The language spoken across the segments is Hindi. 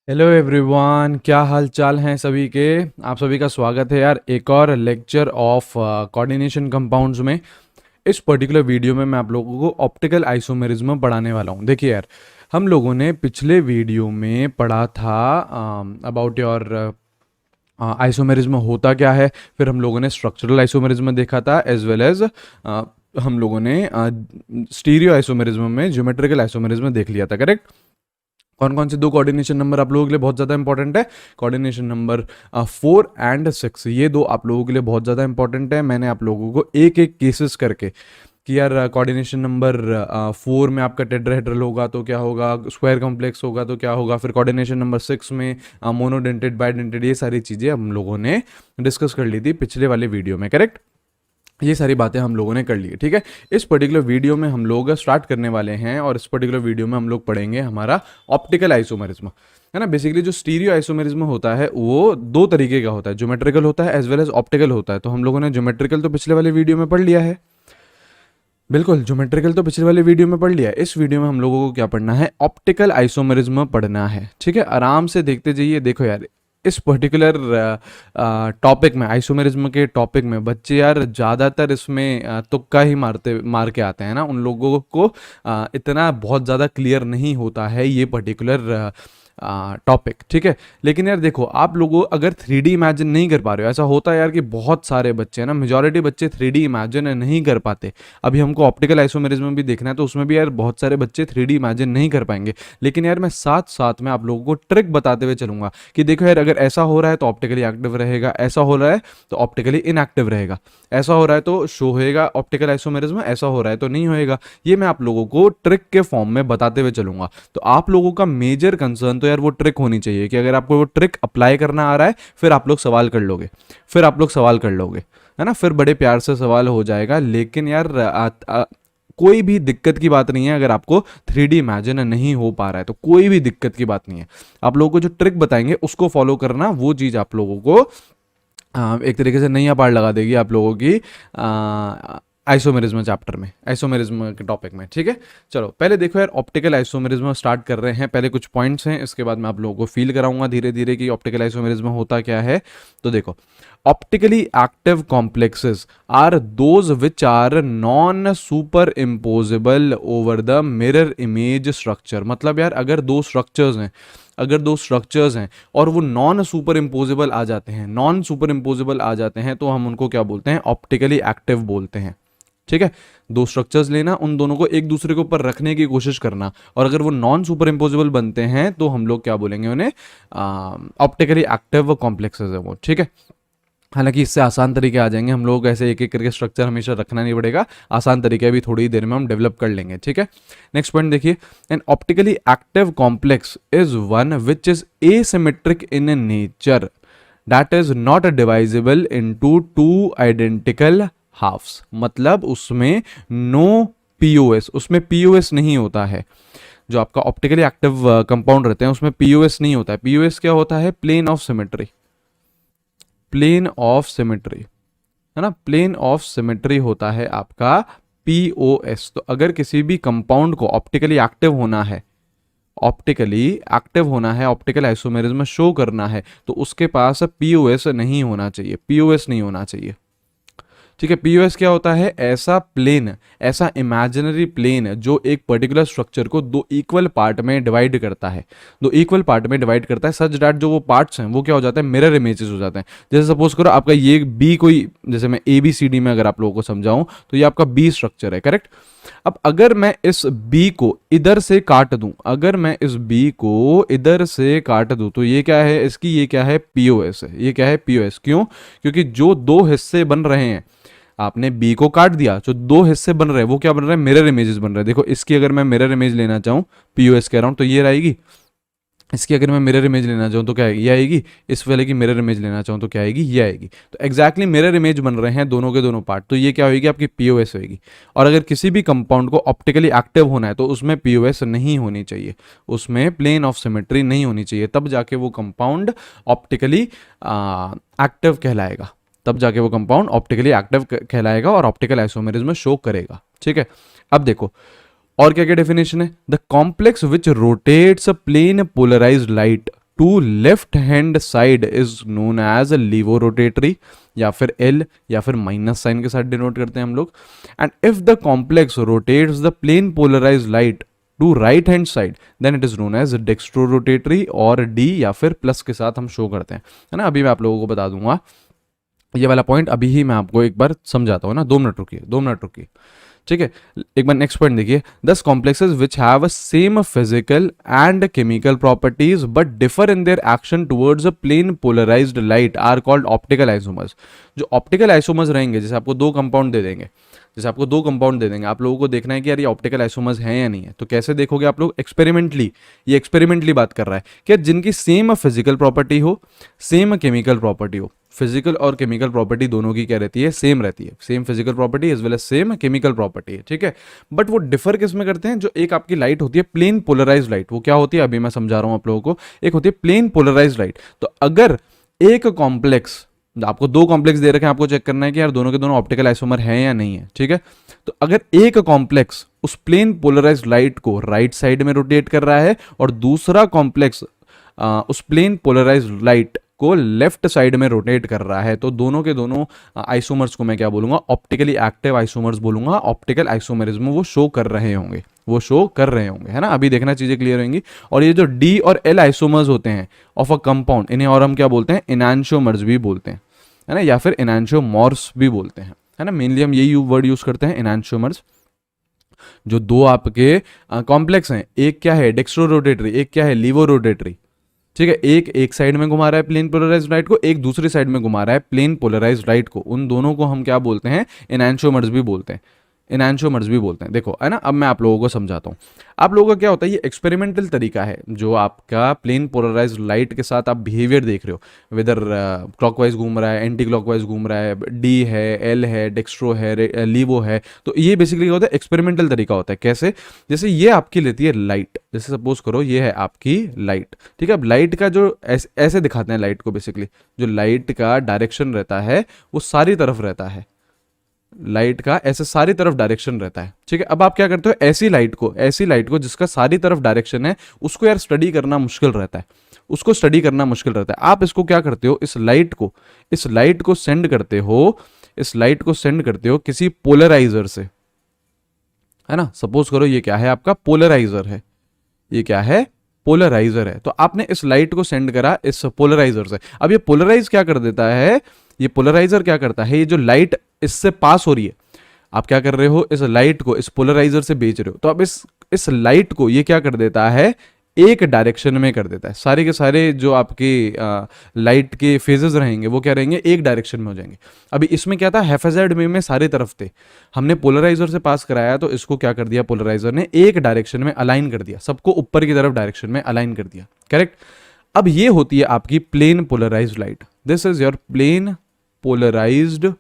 हेलो एवरीवन, क्या हाल चाल हैं सभी के। आप सभी का स्वागत है यार एक और लेक्चर ऑफ कोऑर्डिनेशन कंपाउंड्स में। इस पर्टिकुलर वीडियो में मैं आप लोगों को ऑप्टिकल आइसोमेरिज्म पढ़ाने वाला हूँ। देखिए यार, हम लोगों ने पिछले वीडियो में पढ़ा था अबाउट योर आइसोमेरिज्म होता क्या है। फिर हम लोगों ने स्ट्रक्चरल आइसोमेरिज्म देखा था एज वेल एज हम लोगों ने स्टीरियो आइसोमेरिज्म में ज्योमेट्रिकल आइसोमेरिज्म देख लिया था, करेक्ट। कौन कौन से दो कोऑर्डिनेशन नंबर आप लोगों के लिए बहुत ज़्यादा इंपॉर्टेंट है? कोऑर्डिनेशन नंबर 4 और 6, ये दो आप लोगों के लिए बहुत ज़्यादा इंपॉर्टेंट है। मैंने आप लोगों को एक एक केसेस करके कि यार कोऑर्डिनेशन नंबर 4 में आपका टेट्राहेड्रल होगा तो क्या होगा, स्क्वायर कॉम्प्लेक्स होगा तो क्या होगा, फिर कोऑर्डिनेशन नंबर 6 में मोनोडेंटेड बाइडेंटेड, ये सारी चीज़ें हम लोगों ने डिस्कस कर ली थी पिछले वाले वीडियो में, करेक्ट। ये सारी बातें हम लोगों ने कर ली है, ठीक है। इस पर्टिकुलर वीडियो में हम लोग स्टार्ट करने वाले हैं और इस पर्टिकुलर वीडियो में हम लोग पढ़ेंगे हमारा ऑप्टिकल आइसोमेरिज्म, है ना। बेसिकली जो स्टीरियो आइसोमेरिज्म होता है वो दो तरीके का होता है, ज्योमेट्रिकल होता है एज वेल एज ऑप्टिकल होता है। तो हम लोगों ने ज्योमेट्रिकल तो पिछले वाले वीडियो में पढ़ लिया है, बिल्कुल ज्योमेट्रिकल तो पिछले वाले वीडियो में पढ़ लिया है। इस वीडियो में हम लोगों को क्या पढ़ना है, ऑप्टिकल आइसोमेरिज्म पढ़ना है, ठीक है। आराम से देखते जाइए। देखो यार, इस पर्टिकुलर टॉपिक में, आइसोमेरिज्म के टॉपिक में बच्चे यार ज़्यादातर इसमें तुक्का ही मार के आते हैं ना। उन लोगों को इतना बहुत ज़्यादा क्लियर नहीं होता है ये पर्टिकुलर टॉपिक, ठीक है। लेकिन यार देखो, आप लोगों अगर 3D इमेजिन नहीं कर पा रहे हो, ऐसा होता है यार कि बहुत सारे बच्चे हैं ना, मेजॉरिटी बच्चे 3D इमेजिन नहीं कर पाते। अभी हमको ऑप्टिकल आइसोमेरिज्म भी देखना है तो उसमें भी यार बहुत सारे बच्चे 3D इमेजिन नहीं कर पाएंगे। लेकिन यार मैं साथ साथ में आप लोगों को ट्रिक बताते हुए चलूंगा कि देखो यार, अगर ऐसा हो रहा है तो ऑप्टिकली एक्टिव रहेगा, ऐसा हो रहा है तो ऑप्टिकली इनएक्टिव रहेगा, ऐसा हो रहा है तो शो होएगा ऑप्टिकल आइसोमेरिज्म, ऐसा हो रहा है तो नहीं होएगा। ये मैं आप लोगों को ट्रिक के फॉर्म में बताते हुए चलूंगा। तो आप लोगों का मेजर कंसर्न तो यार वो ट्रिक होनी चाहिए कि अगर आपको वो ट्रिक अप्लाई करना आ रहा है, फिर आप लोग सवाल कर लोगे, फिर आप लोग सवाल कर लोगे, है ना। फिर बड़े प्यार से सवाल हो जाएगा। लेकिन यार कोई भी दिक्कत की बात नहीं है अगर आपको 3D इमेजिन नहीं हो पा रहा है, तो कोई भी दिक्कत की बात नहीं है। आप लोगों को जो ट्रिक बताएंगे उसको फॉलो करना, वो चीज़ आप लोगों को एक तरीके से नैया पार लगा देगी आप लोगों की आइसोमेरिज्म चैप्टर में, आइसोमेरिज्म के टॉपिक में, ठीक है। चलो पहले देखो यार, ऑप्टिकल आइसोमेरिज्म स्टार्ट कर रहे हैं। पहले कुछ पॉइंट्स हैं, इसके बाद मैं आप लोगों को फील कराऊंगा धीरे धीरे कि ऑप्टिकल आइसोमेरिज्म होता क्या है। तो देखो, optically active complexes are those which are non superimposable over the mirror image structure. मतलब यार, अगर दो स्ट्रक्चर्स हैं और वो नॉन सुपर इम्पोजेबल आ जाते हैं, नॉन सुपर इम्पोजेबल आ जाते हैं, तो हम उनको क्या बोलते हैं, ऑप्टिकली एक्टिव बोलते हैं, ठीक है। दो स्ट्रक्चर्स लेना, उन दोनों को एक दूसरे के ऊपर रखने की कोशिश करना, और अगर वो नॉन सुपर इम्पोजेबल बनते हैं तो हम लोग क्या बोलेंगे उन्हें, ऑप्टिकली एक्टिव कॉम्प्लेक्सेस है वो, ठीक है। हालांकि इससे आसान तरीके आ जाएंगे, हम लोग ऐसे एक एक करके स्ट्रक्चर हमेशा रखना नहीं पड़ेगा, आसान तरीके भी थोड़ी देर में हम डेवलप कर लेंगे, ठीक है। नेक्स्ट पॉइंट देखिए, an optically active complex is one which is asymmetric in nature that is not divisible into two identical halves. मतलब उसमें नो पीओएस, उसमें पीओएस नहीं होता है। जो आपका ऑप्टिकली एक्टिव कंपाउंड रहते हैं उसमें पीओएस नहीं होता है। पीओएस क्या होता है, plane of symmetry, plane of symmetry, है ना। प्लेन ऑफ सिमेट्री होता है आपका पीओएस। तो अगर किसी भी कंपाउंड को ऑप्टिकली एक्टिव होना है, ऑप्टिकली एक्टिव होना है, ऑप्टिकल आइसोमेरिज्म शो करना है, तो उसके पास पीओएस नहीं होना चाहिए, पीओएस नहीं होना चाहिए, ठीक है। पीओएस क्या होता है, ऐसा प्लेन, ऐसा इमेजिनरी प्लेन जो एक पर्टिकुलर स्ट्रक्चर को दो इक्वल पार्ट में डिवाइड करता है, दो इक्वल पार्ट में डिवाइड करता है, सच डैट जो वो पार्ट्स हैं वो क्या हो जाते हैं, मिरर इमेजेस हो जाते हैं। जैसे सपोज करो आपका ये बी, कोई जैसे मैं ए बी सी डी में अगर आप लोगों को समझाऊं तो ये आपका बी स्ट्रक्चर है, करेक्ट। अब अगर मैं इस बी को इधर से काट दूं, अगर मैं इस बी को इधर से काट दूं तो ये क्या है इसकी, ये क्या है, पीओएस है। ये क्या है, पीओएस। क्यों? क्योंकि जो दो हिस्से बन रहे हैं, आपने बी को काट दिया, जो दो हिस्से बन रहे हैं वो क्या बन रहे हैं, मिरर इमेजेस बन रहे हैं। देखो, इसकी अगर मैं मिरर इमेज लेना चाहूँ, पीओएस कह रहा हूँ, तो ये रहेगी। इसकी अगर मैं मिरर इमेज लेना चाहूँ तो क्या आएगी, ये आएगी। इस वाले की मिरर इमेज लेना चाहूँ तो क्या आएगी, ये आएगी। तो एग्जैक्टली मिरर इमेज बन रहे हैं दोनों के दोनों पार्ट, तो ये क्या होगी, आपकी पीओएस होगी। और अगर किसी भी कंपाउंड को ऑप्टिकली एक्टिव होना है तो उसमें पीओएस नहीं होनी चाहिए, उसमें प्लेन ऑफ सिमेट्री नहीं होनी चाहिए, तब जाके वो कंपाउंड ऑप्टिकली एक्टिव कहलाएगा, तब जाके वो कंपाउंड ऑप्टिकली एक्टिव कहलाएगा और ऑप्टिकल आइसोमेरिज्म शो करेगा, ठीक है। अब देखो और क्या क्या डेफिनेशन है, the complex which rotates plane polarised light to left hand side is known as laevorotatory, या फिर एल, या फिर माइनस साइन के साथ डिनोट करते हैं हम लोग। And if the complex rotates the plane polarise light to right hand side then it is known as dextrorotatory, और डी या फिर प्लस के साथ हम शो करते हैं, है ना। अभी मैं आप लोगों को बता दूंगा ये वाला पॉइंट, अभी ही मैं आपको एक बार समझाता हूँ ना, 2 मिनट रुकिए, 2 मिनट रुकिए, ठीक है। एक बार नेक्स्ट पॉइंट देखिए, दस complexes which have same physical and chemical properties but differ in their action towards a plane polarised light are called optical isomers. जो ऑप्टिकल आइसोमर्स रहेंगे, जैसे आपको 2 कंपाउंड दे देंगे, जैसे आपको 2 कंपाउंड दे देंगे, आप लोगों को देखना है कि यार ये ऑप्टिकल आइसोमर्स हैं या नहीं है। तो कैसे देखोगे आप लोग? एक्सपेरिमेंटली। ये एक्सपेरिमेंटली बात कर रहा है कि जिनकी सेम फिजिकल प्रॉपर्टी हो, सेम केमिकल प्रॉपर्टी हो। फिजिकल और केमिकल प्रॉपर्टी दोनों की क्या रहती है? सेम रहती है। Same physical property as well as same chemical property है, ठीक है। बट वो डिफर किस में करते हैं? जो एक आपकी लाइट होती है प्लेन पोलराइज लाइट, वो क्या होती है अभी मैं समझा रहा हूं आप लोगों को। एक होती है प्लेन पोलराइज लाइट। तो अगर एक कॉम्प्लेक्स, आपको 2 कॉम्प्लेक्स दे रखे हैं, आपको चेक करना है कि यार दोनों के दोनों ऑप्टिकल आइसोमर हैं या नहीं है, ठीक है। तो अगर एक कॉम्प्लेक्स उस प्लेन पोलराइज लाइट को राइट साइड में रोटेट कर रहा है और दूसरा कॉम्प्लेक्स उस प्लेन पोलराइज लाइट को लेफ्ट साइड में रोटेट कर रहा है, तो दोनों के दोनों आइसोमर्स को मैं क्या बोलूंगा? ऑप्टिकली एक्टिव आइसोमर्स बोलूंगा। ऑप्टिकल आइसोमरिज्म वो शो कर रहे होंगे, वो शो कर रहे होंगे, है ना। अभी देखना चीजें क्लियर होंगी। और ये जो डी और एल आइसोमर्स होते हैं ऑफ अ कंपाउंड, इन्हें और हम क्या बोलते हैं? इनैंशियोमर्स भी बोलते हैं, है ना, या फिर इनैंशियोमॉर्फ्स भी बोलते हैं, है ना। मेनली हम यही वर्ड यूज करते हैं, इनैंशियोमर्स। जो दो आपके कॉम्प्लेक्स हैं, एक क्या है डेक्स्ट्रो रोटेटरी, एक क्या है लीवो रोटेटरी, ठीक है। एक साइड में घुमा रहा है प्लेन पोलराइज्ड लाइट को, एक दूसरी साइड में घुमा रहा है प्लेन पोलराइज्ड लाइट को। उन दोनों को हम क्या बोलते हैं? इनैंशियोमर्स भी बोलते हैं, इनैंशियोमर्स भी बोलते हैं। देखो, है ना। अब मैं आप लोगों को समझाता हूँ। आप लोगों का क्या होता है, ये एक्सपेरिमेंटल तरीका है जो आपका प्लेन पोलराइज्ड लाइट के साथ आप बिहेवियर देख रहे हो, वेदर क्लॉकवाइज घूम रहा है, एंटी क्लॉकवाइज घूम रहा है, डी है, एल है, डेक्स्ट्रो है, लीवो है। तो ये बेसिकली क्या होता है? एक्सपेरिमेंटल तरीका होता है। कैसे? जैसे ये आपकी लेती है लाइट, जैसे सपोज करो ये है आपकी लाइट, ठीक है। अब लाइट का जो ऐसे दिखाते हैं लाइट को, बेसिकली जो लाइट का डायरेक्शन रहता है वो सारी तरफ रहता है, लाइट का ऐसे सारी तरफ डायरेक्शन रहता है, ठीक है। अब आप क्या करते हो? ऐसी लाइट को जिसका सारी तरफ डायरेक्शन है, उसको यार स्टडी करना मुश्किल रहता है, उसको स्टडी करना मुश्किल रहता है। आप इसको क्या करते हो? इस लाइट को सेंड करते हो, इस लाइट को सेंड करते हो किसी पोलराइजर से, है ना। सपोज करो ये क्या है? आपका पोलराइजर है। ये क्या है? पोलराइजर है। तो आपने इस लाइट को सेंड करा इस पोलराइजर से। अब ये पोलराइज क्या कर देता है? ये पोलराइजर क्या करता है? ये जो लाइट इससे पास हो रही है, आप क्या कर रहे हो? इस लाइट को इस पोलराइजर से भेज रहे हो। तो अब इस लाइट को ये क्या कर देता है? एक डायरेक्शन में कर देता है। सारे के सारे जो आपके लाइट के फेजेस रहेंगे वो क्या रहेंगे? एक डायरेक्शन में हो जाएंगे। अभी इसमें क्या था? हैफेजेड वे में सारे तरफ थे, हमने पोलराइजर से पास कराया, तो इसको क्या कर दिया? पोलराइजर ने एक डायरेक्शन में अलाइन कर दिया, सबको ऊपर की तरफ डायरेक्शन में अलाइन कर दिया, करेक्ट। अब ये होती है आपकी plane polarised light. This is your plane polarised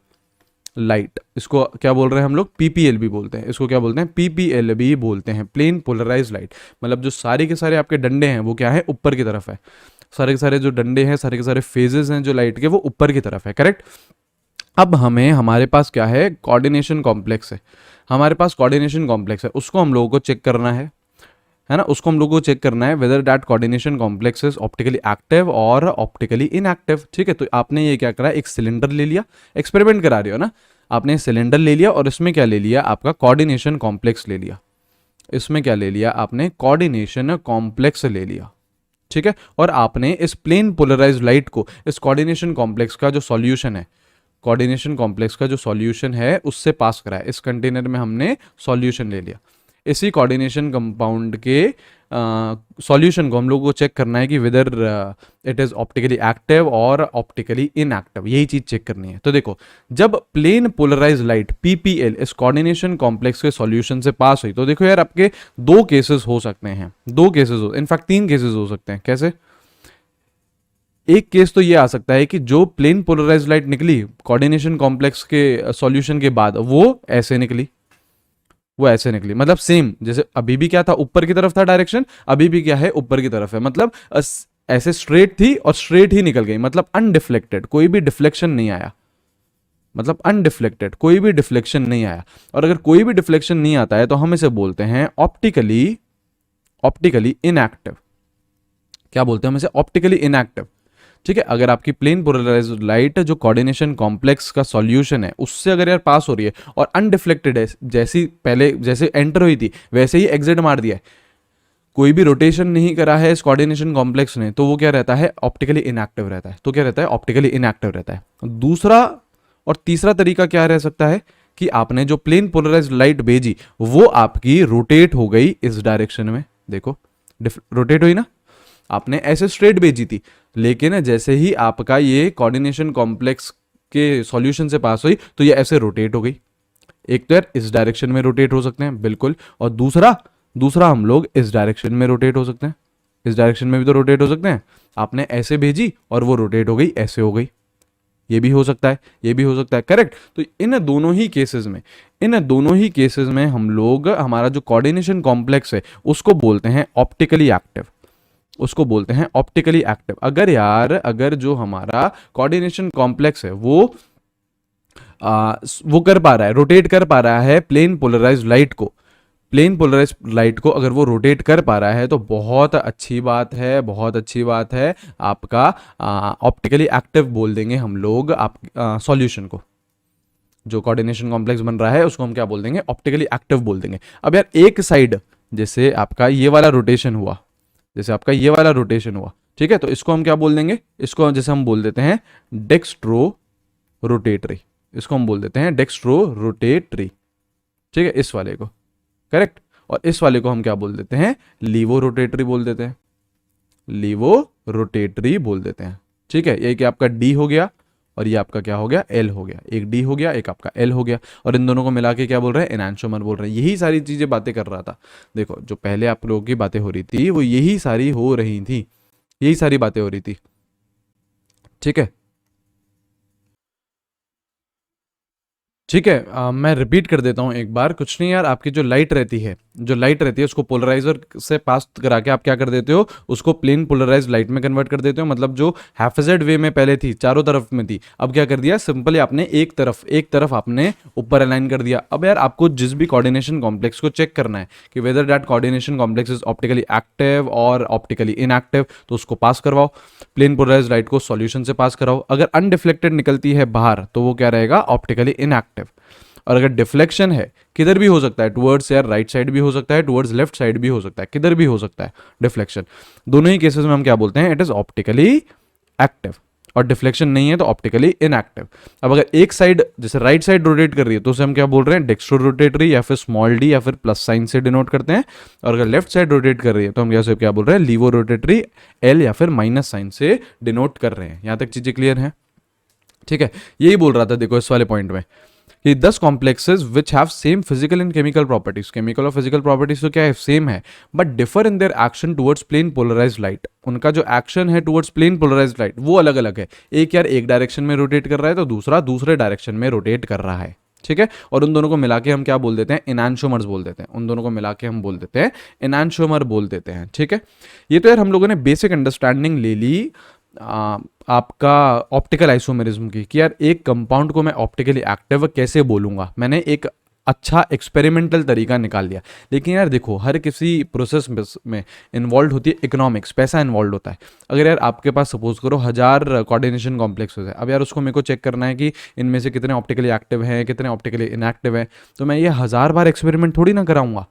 light. इसको क्या बोल रहे हैं हम लोग? पीपीएल भी बोलते हैं। इसको क्या बोलते हैं? पीपीएल भी बोलते हैं, प्लेन पोलराइज्ड लाइट। मतलब जो सारे के सारे आपके डंडे हैं वो क्या है? ऊपर की तरफ है। सारे के सारे जो डंडे हैं, सारे के सारे फेजेस हैं जो लाइट के, वो ऊपर की तरफ है, करेक्ट। अब हमारे पास क्या है? कोऑर्डिनेशन कॉम्प्लेक्स है। हमारे पास कोऑर्डिनेशन कॉम्प्लेक्स है, उसको हम लोगों को चेक करना है ना। उसको हम लोगों को चेक करना है whether that coordination complex is optically active और ऑप्टिकली इनएक्टिव, ठीक है। तो आपने ये क्या करा? एक सिलेंडर ले लिया, एक्सपेरिमेंट करा रहे हो ना, आपने सिलेंडर ले लिया और इसमें क्या ले लिया? आपका कोऑर्डिनेशन कॉम्प्लेक्स ले लिया। इसमें क्या ले लिया आपने? कोऑर्डिनेशन कॉम्प्लेक्स ले लिया, ठीक है। और आपने इस प्लेन पोलराइज्ड लाइट को इस कोऑर्डिनेशन कॉम्प्लेक्स का जो सॉल्यूशन है, कोऑर्डिनेशन कॉम्प्लेक्स का जो सॉल्यूशन है उससे पास कराया। इस कंटेनर में हमने सॉल्यूशन ले लिया। इसी कोऑर्डिनेशन कंपाउंड के सॉल्यूशन को हम लोगों को चेक करना है कि whether it is optically active और ऑप्टिकली इनएक्टिव, यही चीज चेक करनी है। तो देखो, जब प्लेन पोलराइज्ड लाइट पीपीएल इस कोऑर्डिनेशन कॉम्प्लेक्स के सॉल्यूशन से पास हुई, तो देखो यार आपके 2 केसेस हो सकते हैं, 2 केसेस हो, इनफैक्ट 3 केसेस हो सकते हैं। कैसे? एक केस तो ये आ सकता है कि जो प्लेन पोलराइज्ड लाइट निकली कोऑर्डिनेशन कॉम्प्लेक्स के सॉल्यूशन के बाद, वो ऐसे निकली, वो ऐसे निकली। मतलब सेम, जैसे अभी भी क्या था? ऊपर की तरफ था डायरेक्शन, अभी भी क्या है? ऊपर की तरफ है। मतलब ऐसे स्ट्रेट थी और स्ट्रेट ही निकल गई, मतलब अनडिफ्लेक्टेड, कोई भी डिफ्लेक्शन नहीं आया। मतलब अनडिफ्लेक्टेड, कोई भी डिफ्लेक्शन नहीं आया। और अगर कोई भी डिफ्लेक्शन नहीं आता है तो हम इसे बोलते हैं ऑप्टिकली इनएक्टिव, क्या बोलते हैं हम इसे, ऑप्टिकली इनएक्टिव। ठीक है, अगर आपकी प्लेन पोलराइज्ड लाइट जो कोऑर्डिनेशन कॉम्प्लेक्स का सॉल्यूशन है उससे अगर यार पास हो रही है और अनडिफ्लेक्टेड है, जैसी पहले जैसे एंटर हुई थी वैसे ही एग्जिट मार दिया है, कोई भी रोटेशन नहीं करा है इस कोऑर्डिनेशन कॉम्प्लेक्स ने, तो वो क्या रहता है, ऑप्टिकली इनएक्टिव रहता है। तो क्या रहता है, ऑप्टिकली इनएक्टिव रहता है। दूसरा और तीसरा तरीका क्या रह सकता है कि आपने जो प्लेन पोलराइज्ड लाइट भेजी वो आपकी रोटेट हो गई इस डायरेक्शन में, देखो रोटेट हुई ना, आपने ऐसे स्ट्रेट भेजी थी, लेकिन जैसे ही आपका ये कोऑर्डिनेशन कॉम्प्लेक्स के सॉल्यूशन से पास हुई तो ये ऐसे रोटेट हो गई। एक तो यार इस डायरेक्शन में रोटेट हो सकते हैं बिल्कुल, और दूसरा दूसरा हम लोग इस डायरेक्शन में रोटेट हो सकते हैं, इस डायरेक्शन में भी तो रोटेट हो सकते हैं। आपने ऐसे भेजी और वो रोटेट हो गई, ऐसे हो गई, ये भी हो सकता है, ये भी हो सकता है, करेक्ट। तो इन दोनों ही केसेस में, इन दोनों ही केसेस में हम लोग हमारा जो कोऑर्डिनेशन कॉम्प्लेक्स है उसको बोलते हैं ऑप्टिकली एक्टिव, उसको बोलते हैं ऑप्टिकली एक्टिव। अगर यार अगर जो हमारा कोऑर्डिनेशन कॉम्प्लेक्स है वो कर पा रहा है, रोटेट कर पा रहा है प्लेन पोलराइज्ड लाइट को, प्लेन पोलराइज्ड लाइट को अगर वो रोटेट कर पा रहा है तो बहुत अच्छी बात है, बहुत अच्छी बात है। आपका ऑप्टिकली एक्टिव बोल देंगे हम लोग आप सॉल्यूशन को, जो कोऑर्डिनेशन कॉम्प्लेक्स बन रहा है उसको हम क्या बोल देंगे, ऑप्टिकली एक्टिव बोल देंगे। अब यार एक साइड जैसे आपका ये वाला रोटेशन हुआ, जैसे आपका ये वाला रोटेशन हुआ, ठीक है, तो इसको हम क्या बोल देंगे, इसको जैसे हम बोल देते हैं डेक्स्ट्रो रोटेटरी, इसको हम बोल देते हैं डेक्स्ट्रो रोटेटरी, ठीक है, इस वाले को, करेक्ट। और इस वाले को हम क्या बोल देते हैं, लीवो रोटेटरी बोल देते हैं, लीवो रोटेटरी बोल देते हैं, ठीक है। ये कि आपका डी हो गया और ये आपका क्या हो गया, एल हो गया, एक डी हो गया एक आपका एल हो गया, और इन दोनों को मिला के क्या बोल रहे हैं, एनांशोमर बोल रहे हैं। यही सारी चीजें बातें कर रहा था, देखो जो पहले आप लोगों की बातें हो रही थी वो यही सारी हो रही थी, यही सारी बातें हो रही थी, ठीक है, ठीक है। मैं रिपीट कर देता हूँ एक बार, कुछ नहीं यार, आपकी जो लाइट रहती है, जो लाइट रहती है उसको पोलराइजर से पास करा के आप क्या कर देते हो, उसको प्लेन पोलराइज लाइट में कन्वर्ट कर देते हो। मतलब जो हैफेजेड वे में पहले थी, चारों तरफ में थी, अब क्या कर दिया, सिंपली आपने एक तरफ आपने ऊपर अलाइन कर दिया। अब यार आपको जिस भी कोऑर्डिनेशन कॉम्प्लेक्स को चेक करना है कि whether that coordination complex is optically active और ऑप्टिकली इनएक्टिव, तो उसको पास करवाओ, प्लेन पोलराइज लाइट को सॉल्यूशन से पास कराओ। अगर अनडिफ्लेक्टेड निकलती है बाहर तो वो क्या रहेगा, ऑप्टिकली इनएक्टिव। और अगर डिफ्लेक्शन है, किधर भी हो सकता है, टुवर्ड्स यार राइट साइड भी हो सकता है, टुवर्ड्स लेफ्ट साइड भी हो सकता है, किधर भी हो सकता है डिफ्लेक्शन, दोनों ही केसेस में हम क्या बोलते हैं, इट इज ऑप्टिकली एक्टिव। और डिफ्लेक्शन नहीं है तो ऑप्टिकली इनएक्टिव। अब अगर एक साइड जैसे राइट साइड रोटेट कर रही है तो उसे हम क्या बोल रहे हैं, डेक्स्ट्रो रोटेटरी, या फिर स्मॉल डी, या फिर प्लस साइन से डिनोट करते हैं। और अगर लेफ्ट साइड रोटेट कर रही है तो हम क्या बोल रहे हैं, लीवो रोटेटरी, एल या फिर माइनस साइन से डिनोट कर रहे हैं। यहां तक चीजें क्लियर हैं, ठीक है। यही बोल रहा था देखो इस वाले पॉइंट में कि 10 complexes which have same physical and chemical properties, chemical और फिजिकल प्रॉपर्टीज तो क्या है, सेम है, but differ in their action towards plane polarised light. उनका जो एक्शन है टुवर्ड्स प्लेन पोलराइज्ड लाइट वो अलग अलग है। एक यार एक डायरेक्शन में रोटेट कर रहा है तो दूसरा दूसरे डायरेक्शन में रोटेट कर रहा है, ठीक है। और उन दोनों को मिला के हम क्या बोल देते हैं, एनांशोमर्स बोल देते हैं, उन दोनों को मिला के हम बोल देते हैं एनांशोमर बोल देते हैं, ठीक है। ये तो यार हम लोगों ने बेसिक अंडरस्टैंडिंग ले ली आपका ऑप्टिकल आइसोमेरिज्म की, कि यार एक कंपाउंड को मैं ऑप्टिकली एक्टिव कैसे बोलूंगा। मैंने एक अच्छा एक्सपेरिमेंटल तरीका निकाल लिया। लेकिन यार देखो हर किसी प्रोसेस में इन्वॉल्व होती है इकोनॉमिक्स, पैसा इन्वॉल्व होता है। अगर यार आपके पास सपोज करो 1000 कोऑर्डिनेशन कॉम्प्लेक्सेस है, अब यार उसको मेरे को चेक करना है कि इनमें से कितने ऑप्टिकली एक्टिव हैं, कितने ऑप्टिकली इनएक्टिव हैं, तो मैं ये 1000 बार एक्सपेरिमेंट थोड़ी ना कराऊंगा।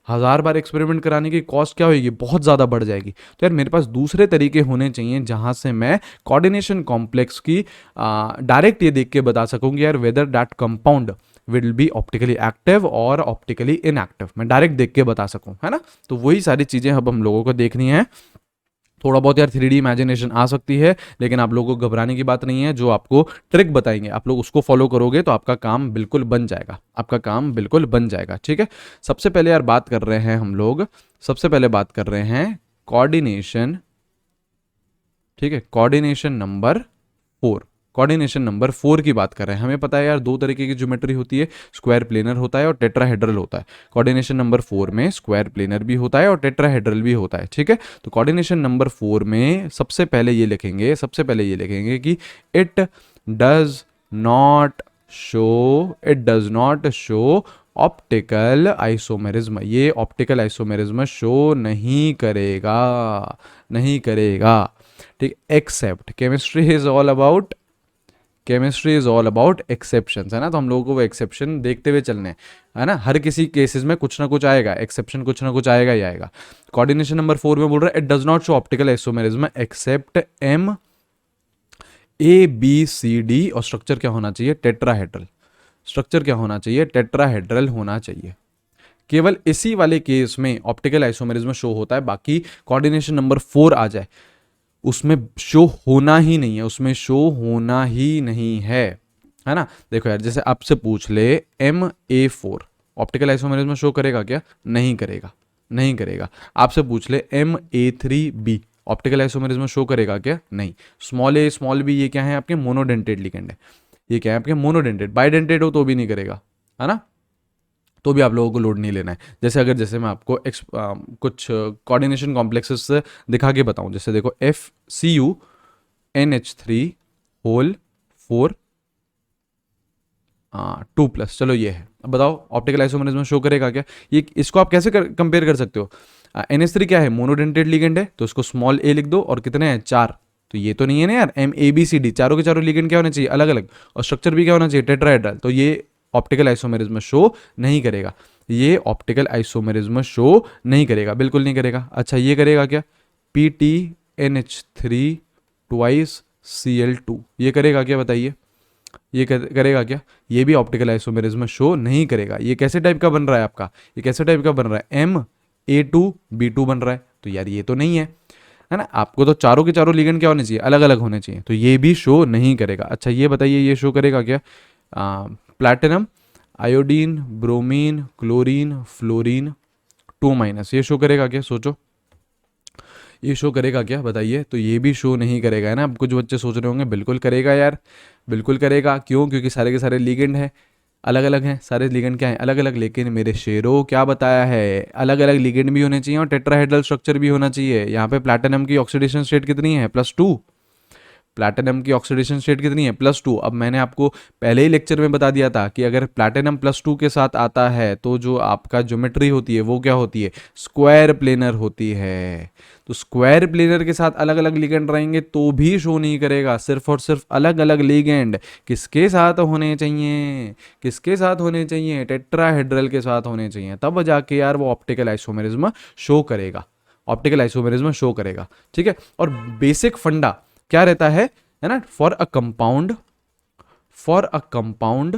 1000 बार एक्सपेरिमेंट कराने की कॉस्ट क्या होगी, बहुत ज़्यादा बढ़ जाएगी। तो यार मेरे पास दूसरे तरीके होने चाहिए जहाँ से मैं कोऑर्डिनेशन कॉम्प्लेक्स की डायरेक्ट ये देख के बता सकूँ कि यार whether that compound will be optically active और ऑप्टिकली इनएक्टिव, मैं डायरेक्ट देख के बता सकूँ, है ना। तो वही सारी चीज़ें अब हम लोगों को देखनी है। थोड़ा बहुत यार 3D इमेजिनेशन आ सकती है, लेकिन आप लोगों को घबराने की बात नहीं है। जो आपको ट्रिक बताएंगे आप लोग उसको फॉलो करोगे तो आपका काम बिल्कुल बन जाएगा, आपका काम बिल्कुल बन जाएगा, ठीक है। सबसे पहले यार बात कर रहे हैं हम लोग, सबसे पहले बात कर रहे हैं कोऑर्डिनेशन, ठीक है, कोऑर्डिनेशन नंबर 4, कोऑर्डिनेशन नंबर 4 की बात कर रहे हैं। हमें पता है यार दो तरीके की ज्योमेट्री होती है, स्क्वायर प्लेनर होता है और टेट्राहेड्रल होता है। कोऑर्डिनेशन नंबर 4 में स्क्वायर प्लेनर भी होता है और टेट्राहेड्रल भी होता है, ठीक है। तो कोऑर्डिनेशन नंबर 4 में सबसे पहले ये लिखेंगे, सबसे पहले ये लिखेंगे कि it does not show optical isomerism, ये ऑप्टिकल आइसोमेरिज्म शो नहीं करेगा, नहीं करेगा, ठीक। Except, chemistry is all about exception, है ना, तो हम लोगों को वो एक्सेप्शन देखते हुए चलने हैं, है ना, हर किसी केसेस में कुछ ना कुछ आएगा, एक्सेप्शन कुछ ना कुछ आएगा ही आएगा। कोऑर्डिनेशन नंबर 4 में बोल रहा है it does not show optical isomerism except M A B C D, और स्ट्रक्चर क्या होना चाहिए, टेट्राहेड्रल, स्ट्रक्चर क्या होना चाहिए, टेट्राहेड्रल होना चाहिए। केवल इसी वाले केस में ऑप्टिकल आइसोमेरिज्म शो होता है, बाकी कोऑर्डिनेशन नंबर 4 आ जाए उसमें शो होना ही नहीं है, उसमें शो होना ही नहीं है ना। देखो यार, जैसे आपसे पूछ ले MA4 ऑप्टिकल आइसोमेरिज्म शो करेगा क्या, नहीं करेगा, नहीं करेगा। आपसे पूछ ले MA3B ऑप्टिकल आइसोमेरिज्म शो करेगा क्या, नहीं। स्मॉल ए स्मॉल बी ये क्या है, आपके मोनोडेंटेड लिगेंड है, ये क्या है आपके मोनोडेंटेड, बाइडेंटेड हो तो भी नहीं करेगा, है ना, तो भी आप लोगों को लोड नहीं लेना है। जैसे मैं आपको कुछ कोऑर्डिनेशन कॉम्प्लेक्सेस से दिखा के बताऊं, जैसे देखो FCuNH3 होल 4 2+, चलो ये है। अब बताओ ऑप्टिकल आइसोमेरिज्म शो करेगा क्या, ये इसको आप कैसे कंपेयर कर सकते हो, NH3 क्या है, मोनोडेंटेड लिगेंड है, तो इसको स्मॉल ए लिख दो, और कितने हैं 4, तो ये तो नहीं है ना यार, MABCD चारों के चारों लिगेंड क्या होने चाहिए, अलग अलग, और स्ट्रक्चर भी क्या होना चाहिए, टेट्राहेड्रल, तो ये ऑप्टिकल आइसोमेरिज्म शो नहीं करेगा, ये ऑप्टिकल आइसोमेरिज्म शो नहीं करेगा, बिल्कुल नहीं करेगा। अच्छा ये करेगा क्या, PTNH3 ट्वाइस Cl2, ये करेगा क्या बताइए, ये करेगा क्या, ये भी ऑप्टिकल आइसोमेरिज्म शो नहीं करेगा। ये कैसे टाइप का बन रहा है आपका, ये कैसे टाइप का बन रहा है, MA2B2 बन रहा है, तो यार ये तो नहीं है ना। आपको तो चारों के चारों लिगेंड क्या होने चाहिए, अलग अलग होने चाहिए, तो ये भी शो नहीं करेगा। अच्छा ये बताइए ये शो करेगा क्या, platinum, iodine, bromine, chlorine, fluorine 2-, ये शो करेगा क्या, सोचो ये शो करेगा क्या बताइए, तो ये भी शो नहीं करेगा, है ना। अब कुछ बच्चे सोच रहे होंगे बिल्कुल करेगा यार, बिल्कुल करेगा, क्यों, क्योंकि सारे के सारे लिगेंड हैं अलग अलग हैं, सारे लिगेंड क्या हैं अलग अलग, लेकिन मेरे शेरों क्या बताया है, अलग अलग लिगेंड भी होने चाहिए और टेट्राहेड्रल स्ट्रक्चर भी होना चाहिए। यहाँ पे प्लैटिनम की ऑक्सीडेशन स्टेट कितनी है, +2, प्लैटिनम की ऑक्सीडेशन स्टेट कितनी है, +2। अब मैंने आपको पहले ही लेक्चर में बता दिया था कि अगर प्लैटिनम +2 के साथ आता है तो जो आपका ज्योमेट्री होती है वो क्या होती है, स्क्वायर प्लेनर होती है। तो स्क्वायर प्लेनर के साथ अलग अलग लिगेंड रहेंगे तो भी शो नहीं करेगा, सिर्फ और सिर्फ अलग अलग लिगेंड किसके साथ होने चाहिए, किसके साथ होने चाहिए, टेट्राहेड्रल के साथ होने चाहिए, तब जाके यार वो ऑप्टिकल आइसोमेरिज्म शो करेगा, ऑप्टिकल आइसोमेरिज्म शो करेगा, ठीक है। और बेसिक फंडा क्या रहता है ना, for a compound, for a compound,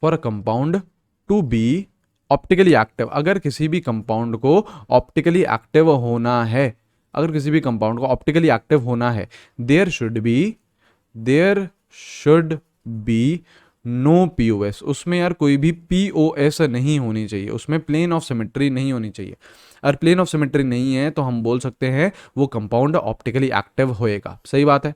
for a compound to be optically active, अगर किसी भी कंपाउंड को ऑप्टिकली एक्टिव होना है, अगर किसी भी कंपाउंड को ऑप्टिकली एक्टिव होना है, there should be no POS, उसमें यार कोई भी पीओएस नहीं होनी चाहिए, उसमें प्लेन ऑफ सिमेट्री नहीं होनी चाहिए। अगर प्लेन ऑफ सिमेट्री नहीं है तो हम बोल सकते हैं वो कंपाउंड ऑप्टिकली एक्टिव होएगा, सही बात है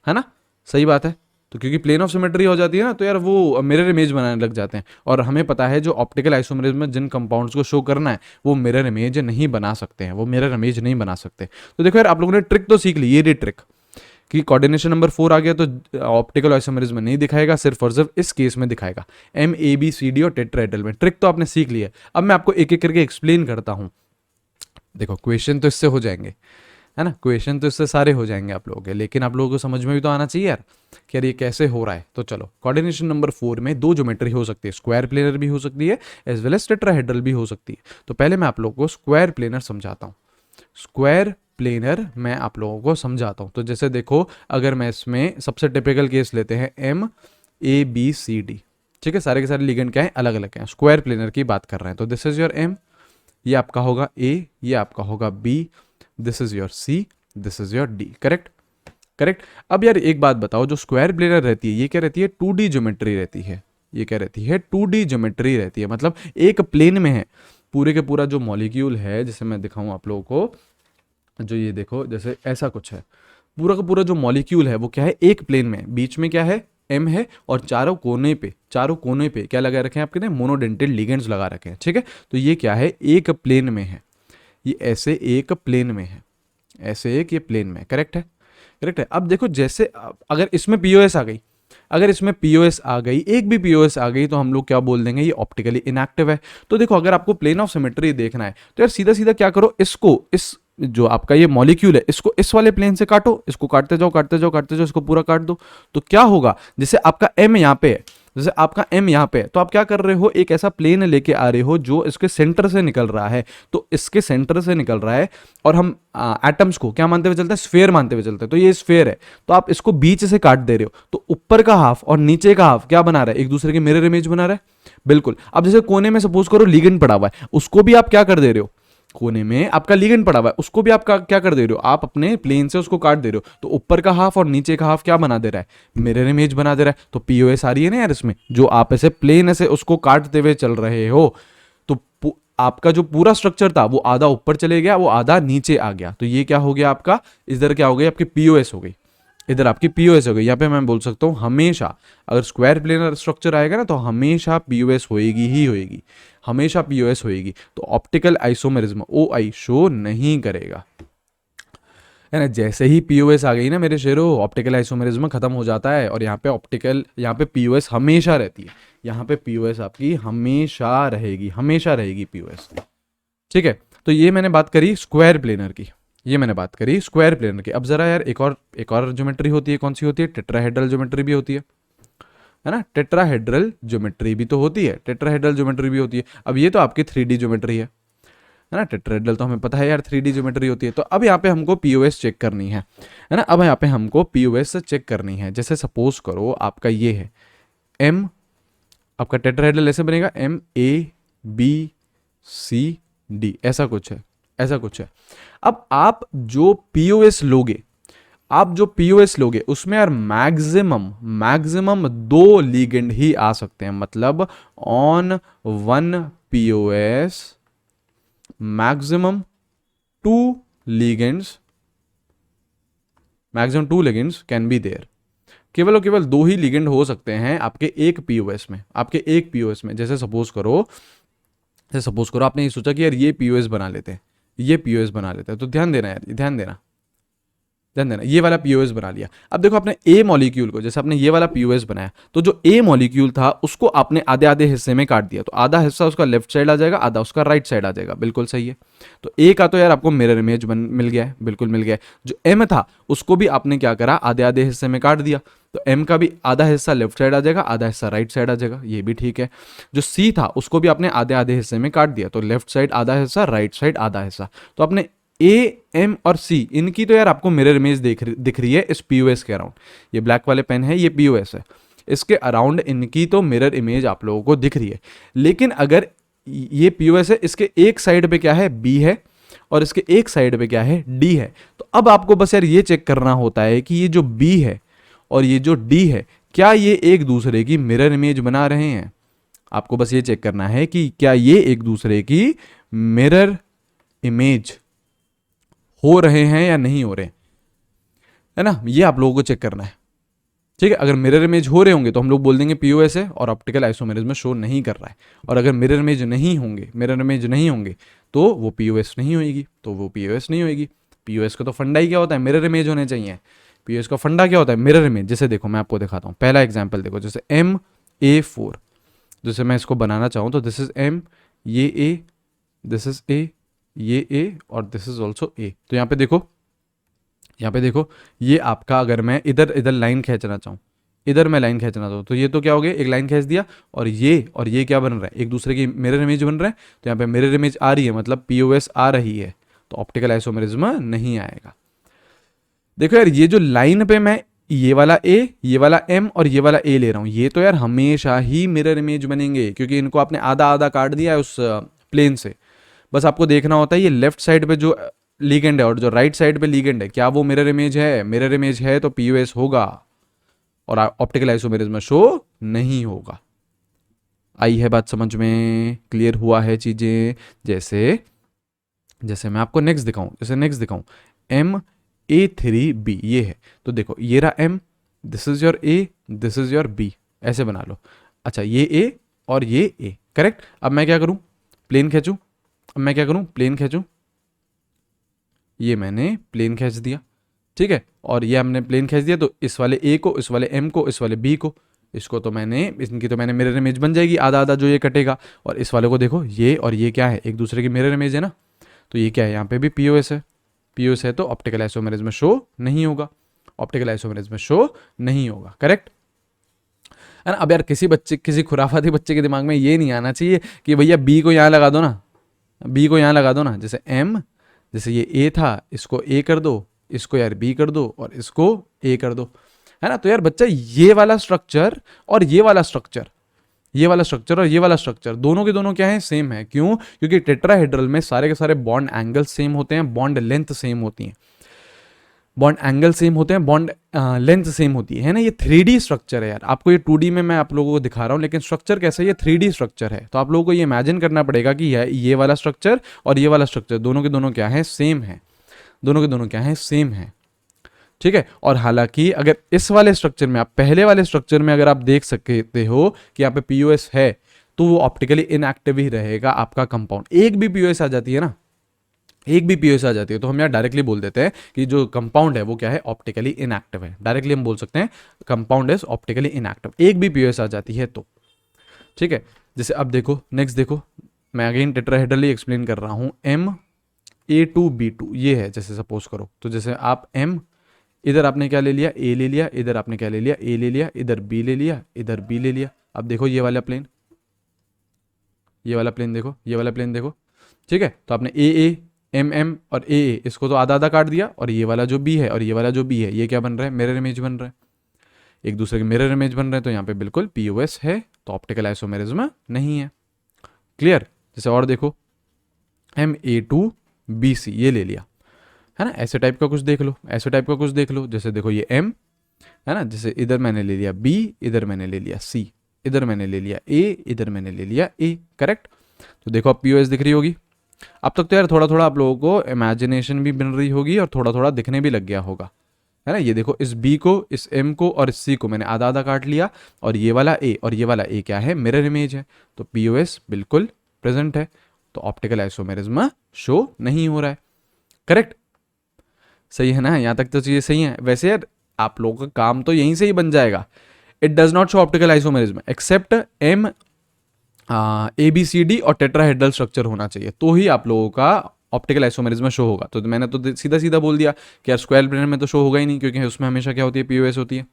ना, सही बात है। तो क्योंकि प्लेन ऑफ सिमेट्री हो जाती है ना, तो यार वो मिरर इमेज बनाने लग जाते हैं, और हमें पता है जो ऑप्टिकल आइसोमेरिज्म में जिन कंपाउंड्स को शो करना है वो मिरर इमेज नहीं बना सकते हैं, वो मिरर इमेज नहीं बना सकते। तो देखो यार आप लोगों ने ट्रिक तो सीख ली, ये ट्रिक कि कोऑर्डिनेशन नंबर 4 आ गया तो ऑप्टिकल आइसोमेरिज्म नहीं दिखाएगा, सिर्फ और सिर्फ इस केस में दिखाएगा, MABCD और टेट्राहेड्रल में। ट्रिक तो आपने सीख लिया, अब मैं आपको एक एक करके एक्सप्लेन करता हूं। देखो क्वेश्चन तो इससे हो जाएंगे, है ना, क्वेश्चन तो इससे सारे हो जाएंगे आप लोगों के, लेकिन आप लोगों को समझ में भी तो आना चाहिए यार कि यार ये कैसे हो रहा है। तो चलो कोऑर्डिनेशन नंबर 4 में दो ज्योमेट्री हो सकती है, स्क्वायर प्लेनर भी हो सकती है एज वेल एज टेट्राहेड्रल भी हो सकती है। तो पहले मैं आप लोगों को स्क्वायर प्लेनर समझाता हूँ, स्क्वायर प्लेनर मैं आप लोगों को समझाता हूँ। तो जैसे देखो अगर मैं इसमें सबसे टिपिकल केस लेते हैं MABCD, ठीक है, सारे के सारे लिगेंड क्या है अलग अलग हैं, स्क्वायर प्लेनर की बात कर रहे हैं। तो दिस इज योर M, ये आपका होगा A, ये आपका होगा B, this is your C, this is your D, correct correct. अब यार एक बात बताओ, जो स्क्वायर प्लेनर रहती है ये क्या रहती है, 2D ज्योमेट्री रहती है, ये क्या रहती है 2D ज्योमेट्री रहती है, मतलब एक प्लेन में है पूरे के पूरा जो मॉलिक्यूल है। जैसे मैं दिखाऊं आप लोगों को, जो ये देखो जैसे ऐसा कुछ है, पूरा का पूरा जो मॉलिक्यूल है वो क्या है एक प्लेन में, बीच में क्या है M है, और चारों कोने पे क्या लगा रखे हैं आपके ने, मोनोडेंटेड लिगेंड्स लगा रखे हैं, ठीक है। तो ये क्या है एक प्लेन में है, ये ऐसे एक प्लेन में है, ऐसे एक ये प्लेन में, करेक्ट है करेक्ट है। अब देखो जैसे अगर इसमें पीओएस आ गई, अगर इसमें पीओएस आ गई, एक भी पीओएस आ गई, तो हम लोग क्या बोल देंगे, ये ऑप्टिकली इनएक्टिव है। तो देखो अगर आपको प्लेन ऑफ सिमेट्री देखना है तो यार सीधा सीधा क्या करो, इसको इस जो आपका ये मॉलिक्यूल है इसको इस वाले प्लेन से काटो, इसको काटते जाओ काटते जाओ काटते जाओ, इसको पूरा काट दो। तो क्या होगा, जैसे आपका एम यहाँ पे है, जैसे आपका एम यहाँ पे है, तो आप क्या कर रहे हो, एक ऐसा प्लेन लेके आ रहे हो जो इसके सेंटर से निकल रहा है। तो इसके सेंटर से निकल रहा है और हम एटम्स को क्या मानते हुए चलते हैं, स्फेयर मानते हुए चलते हैं। तो ये स्फेयर है, तो आप इसको बीच से काट दे रहे हो, तो ऊपर का हाफ और नीचे का हाफ क्या बना रहा है, एक दूसरे के मिरर इमेज बना रहा है। बिल्कुल। अब जैसे कोने में सपोज करो लिगेंड पड़ा हुआ है, उसको भी आप क्या कर दे रहे हो, कोने में आपका लिगेंड पड़ा हुआ है, उसको भी आप क्या कर दे रहे हो, आप अपने प्लेन से उसको काट दे रहे हो। तो ऊपर का हाफ और नीचे का हाफ क्या बना दे रहा है, मिरर इमेज बना दे रहा है। तो पीओएस आ रही है ना यार इसमें, जो आप ऐसे प्लेन ऐसे उसको काटते हुए चल रहे हो, तो आपका जो पूरा स्ट्रक्चर था वो आधा ऊपर चले गया, वो आधा नीचे आ गया। तो ये क्या हो गया आपका, इधर क्या हो गई, आपकी पीओएस हो गई, इधर आपकी पीओएस हो गई। यहाँ पे मैं बोल सकता हूँ हमेशा अगर स्क्वायर प्लेनर स्ट्रक्चर आएगा ना, तो हमेशा पीओएस होएगी ही होएगी, हमेशा पीओएस होएगी। तो ऑप्टिकल आइसोमेरिज्म ओआई शो नहीं करेगा, है ना। जैसे ही पीओएस आ गई ना मेरे शेरों, ऑप्टिकल आइसोमेरिज्म खत्म हो जाता है और यहाँ पे पीओएस हमेशा रहती है। यहाँ पे पीओएस आपकी हमेशा रहेगी पीओएस। ठीक है, तो ये मैंने बात करी स्क्वायर प्लेनर की, ये मैंने बात करी स्क्वायर प्लेनर की। अब जरा यार एक और ज्योमेट्री होती है, कौन सी होती है, टेट्राहेड्रल ज्योमेट्री भी होती है ना। टेट्राहेड्रल ज्योमेट्री भी तो होती है, टेट्राहेड्रल ज्योमेट्री भी होती है। अब ये तो आपकी 3D ज्योमेट्री है ना। टेट्राहेड्रल तो हमें पता है यार 3D ज्योमेट्री होती है। तो अब यहाँ पे हमको पीओएस चेक करनी है ना। अब यहाँ पे हमको पीओएस चेक करनी है। जैसे सपोज करो आपका ये है एम, आपका टेट्राहेड्रल ऐसे बनेगा MABCD, ऐसा कुछ है, ऐसा कुछ है। अब आप जो पीओएस लोगे, उसमें यार मैक्सिमम 2 लीगेंड ही आ सकते हैं। मतलब on 1 POS maximum 2 ligands can be there. केवल और केवल 2 ही लिगेंड हो सकते हैं आपके एक पीओएस में। जैसे सपोज करो आपने ये सोचा कि यार ये पीओएस बना लेते हैं, तो ध्यान देना यार, ध्यान देना, ये वाला पीओएस बना लिया। अब देखो आपने ए मॉलिक्यूल को, जैसे आपने ये वाला पीओएस बनाया, तो जो ए मॉलिक्यूल था उसको आपने आधे आधे हिस्से में काट दिया। तो आधा हिस्सा उसका लेफ्ट साइड आ जाएगा, आधा उसका राइट साइड आ जाएगा। बिल्कुल सही है। तो ए का तो यार आपको मिरर इमेज मिल गया है, बिल्कुल मिल गया है। जो एम था उसको भी आपने क्या करा, आधे आधे हिस्से में काट दिया। तो एम का भी आधा हिस्सा लेफ्ट साइड आ जाएगा, आधा हिस्सा राइट साइड आ जाएगा, ये भी ठीक है। जो सी था उसको भी आपने आधे आधे हिस्से में काट दिया, तो लेफ्ट साइड आधा हिस्सा, राइट साइड आधा हिस्सा। तो आपने ए, एम और सी, इनकी तो यार आपको मिरर इमेज दिख रही है इस पीओएस के अराउंड। ये ब्लैक वाले पेन है, ये पीओएस है, इसके अराउंड इनकी तो मिरर इमेज आप लोगों को दिख रही है। लेकिन अगर ये पीओएस है, इसके एक साइड पे क्या है, बी है, और इसके एक साइड पे क्या है, डी है। तो अब आपको बस यार ये चेक करना होता है कि ये जो बी है और ये जो डी है, क्या ये एक दूसरे की मिरर इमेज बना रहे हैं। आपको बस ये चेक करना है कि क्या ये एक दूसरे की मिरर इमेज हो रहे हैं या नहीं हो रहे, है ना। ये आप लोगों को चेक करना है। ठीक है, अगर मिरर इमेज हो रहे होंगे तो हम लोग बोल देंगे पीओएस है और ऑप्टिकल आइसोमेरिज्म शो नहीं कर रहा है। और अगर मिरर इमेज नहीं होंगे तो वो पीओएस नहीं होगी, पीओएस का तो फंडा ही क्या होता है, मिरर इमेज होने चाहिए। पीओएस का फंडा क्या होता है, मिरर इमेज। जैसे देखो मैं आपको दिखाता हूँ, पहला एग्जाम्पल देखो, जैसे MA4, जैसे मैं इसको बनाना चाहूँ तो दिस इज M, ये A, दिस इज A, ये A और दिस इज ऑल्सो A। तो यहाँ पे देखो ये आपका, अगर मैं इधर लाइन खींचना चाहूँ, तो ये तो क्या हो गया, एक लाइन खींच दिया, और ये क्या बन रहा है, एक दूसरे की मिरर इमेज बन रहा है। तो यहाँ पे मिरर इमेज आ रही है, मतलब पीओएस आ रही है, तो ऑप्टिकल आइसोमेरिज्म नहीं आएगा। देखो यार, ये जो लाइन पे मैं ये वाला A, ये वाला M और ये वाला A ले रहा हूँ, ये तो यार हमेशा ही मिरर इमेज बनेंगे, क्योंकि इनको आपने आधा आधा काट दिया है उस प्लेन से। बस आपको देखना होता है ये लेफ्ट साइड पे जो लीगेंड है और जो राइट साइड पे लीगेंड है, क्या वो मिरर इमेज है तो पीओएस होगा और ऑप्टिकल आइसोमेरिज्म शो नहीं होगा। आई है बात समझ में, क्लियर हुआ है चीजें। जैसे मैं आपको नेक्स्ट दिखाऊं, MA3B ये है, तो देखो ये रहा M, this is your A, this is your B, ऐसे बना लो। अच्छा, ये A और ये A, करेक्ट। अब मैं क्या करूं, प्लेन खींचूं, ये मैंने प्लेन खींच दिया। ठीक है, और ये हमने प्लेन खींच दिया तो इस वाले ए को, इस वाले एम को, इस वाले बी को, इसको तो मैंने, इनकी तो मैंने मिरर इमेज बन जाएगी, आधा आधा जो ये कटेगा। और इस वाले को देखो, ये और ये क्या है, एक दूसरे की मिरर इमेज है ना, तो ये क्या है, यहाँ पे भी पीओएस है, पीओएस है तो ऑप्टिकल आइसोमेरिज्म में शो नहीं होगा, ऑप्टिकल आइसोमेरिज्म में शो नहीं होगा। करेक्ट है ना। अब यार किसी बच्चे, किसी खुराफाती बच्चे के दिमाग में ये नहीं आना चाहिए कि भैया बी को यहाँ लगा दो ना, बी को यहाँ लगा दो ना, जैसे एम, जैसे ये ए था, इसको ए कर दो, इसको यार बी कर दो, और इसको ए कर दो, है ना। तो यार बच्चा ये वाला स्ट्रक्चर और ये वाला स्ट्रक्चर, ये वाला स्ट्रक्चर और ये वाला स्ट्रक्चर दोनों के दोनों क्या है, सेम है। क्यों? क्योंकि टेट्राहेड्रल में सारे के सारे बॉन्ड एंगल सेम होते हैं, बॉन्ड लेंथ सेम होती है, बॉन्ड एंगल सेम होते हैं, बॉन्ड लेंथ सेम होती है ना। ये 3D स्ट्रक्चर है यार, आपको ये 2D में मैं आप लोगों को दिखा रहा हूँ, लेकिन स्ट्रक्चर कैसा है, ये 3D स्ट्रक्चर है। तो आप लोगों को ये इमेजिन करना पड़ेगा कि ये वाला स्ट्रक्चर और ये वाला स्ट्रक्चर दोनों के दोनों क्या है, सेम है, दोनों के दोनों क्या है, सेम है। ठीक है। और हालांकि अगर इस वाले स्ट्रक्चर में, आप पहले वाले स्ट्रक्चर में अगर आप देख सकते हो कि यहाँ पे पीओएस है, तो वो ऑप्टिकली इनएक्टिव ही रहेगा आपका कंपाउंड। एक भी पीओएस आ जाती है ना, एक भी पीओएस आ जाती है तो हम यहाँ डायरेक्टली बोल देते हैं कि जो कंपाउंड है वो क्या है, ऑप्टिकली इनएक्टिव है। डायरेक्टली हम बोल सकते हैं कंपाउंड इज ऑप्टिकली इनएक्टिव, एक भी पीओएस आ जाती है तो। ठीक है। जैसे अब देखो, नेक्स्ट देखो, मैं अगेन टेट्राहेड्रली एक्सप्लेन कर रहा हूँ। M A2B2 ये है, जैसे सपोज करो, तो जैसे आप M, इधर आपने क्या ले लिया, ए ले लिया, इधर आपने क्या ले लिया, ए ले लिया, इधर बी ले लिया, इधर बी ले लिया। अब देखो ये वाला प्लेन, ये वाला प्लेन देखो, ये वाला प्लेन देखो। ठीक है। तो आपने ए एम एम और ए इसको तो आधा आधा काट दिया, और ये वाला जो बी है और ये वाला जो बी है, ये क्या बन रहा है, मिरर इमेज बन रहा है, एक दूसरे के मिरर इमेज बन रहे हैं। तो यहाँ पे बिल्कुल पीओएस है, तो ऑप्टिकल आइसोमेरिज्म नहीं है। क्लियर। जैसे और देखो, MA2BC ये ले लिया, है ना। ऐसे टाइप का कुछ देख लो, ऐसे टाइप का कुछ देख लो। जैसे देखो ये M है ना, जैसे इधर मैंने ले लिया B, इधर मैंने ले लिया C, इधर मैंने ले लिया A, इधर मैंने ले लिया A। करेक्ट। तो देखो अब पीओएस दिख रही होगी। अब तक तो यार थोड़ा थोड़ा आप लोगों को इमेजिनेशन भी बन रही होगी और थोड़ा थोड़ा दिखने भी लग गया होगा, है ना। ये देखो, इस B को, इस M को और इस C को मैंने आधा आधा काट लिया, और ये वाला A और ये वाला A क्या है, मिरर इमेज है, तो पीओएस बिल्कुल प्रेजेंट है, तो ऑप्टिकल आइसोमेरिज्म शो नहीं हो रहा है। करेक्ट। सही है ना, यहाँ तक तो चीज़ें सही हैं। वैसे यार आप लोगों का काम तो यहीं से ही बन जाएगा। It does not show optical isomerism except ABCD और टेट्राहेड्रल स्ट्रक्चर होना चाहिए, तो ही आप लोगों का ऑप्टिकल आइसोमेरिज्म शो होगा। तो मैंने तो सीधा सीधा बोल दिया कि यार स्क्वायर प्लेनर में तो शो होगा ही नहीं, क्योंकि उसमें हमेशा क्या होती है, पीओएस होती है।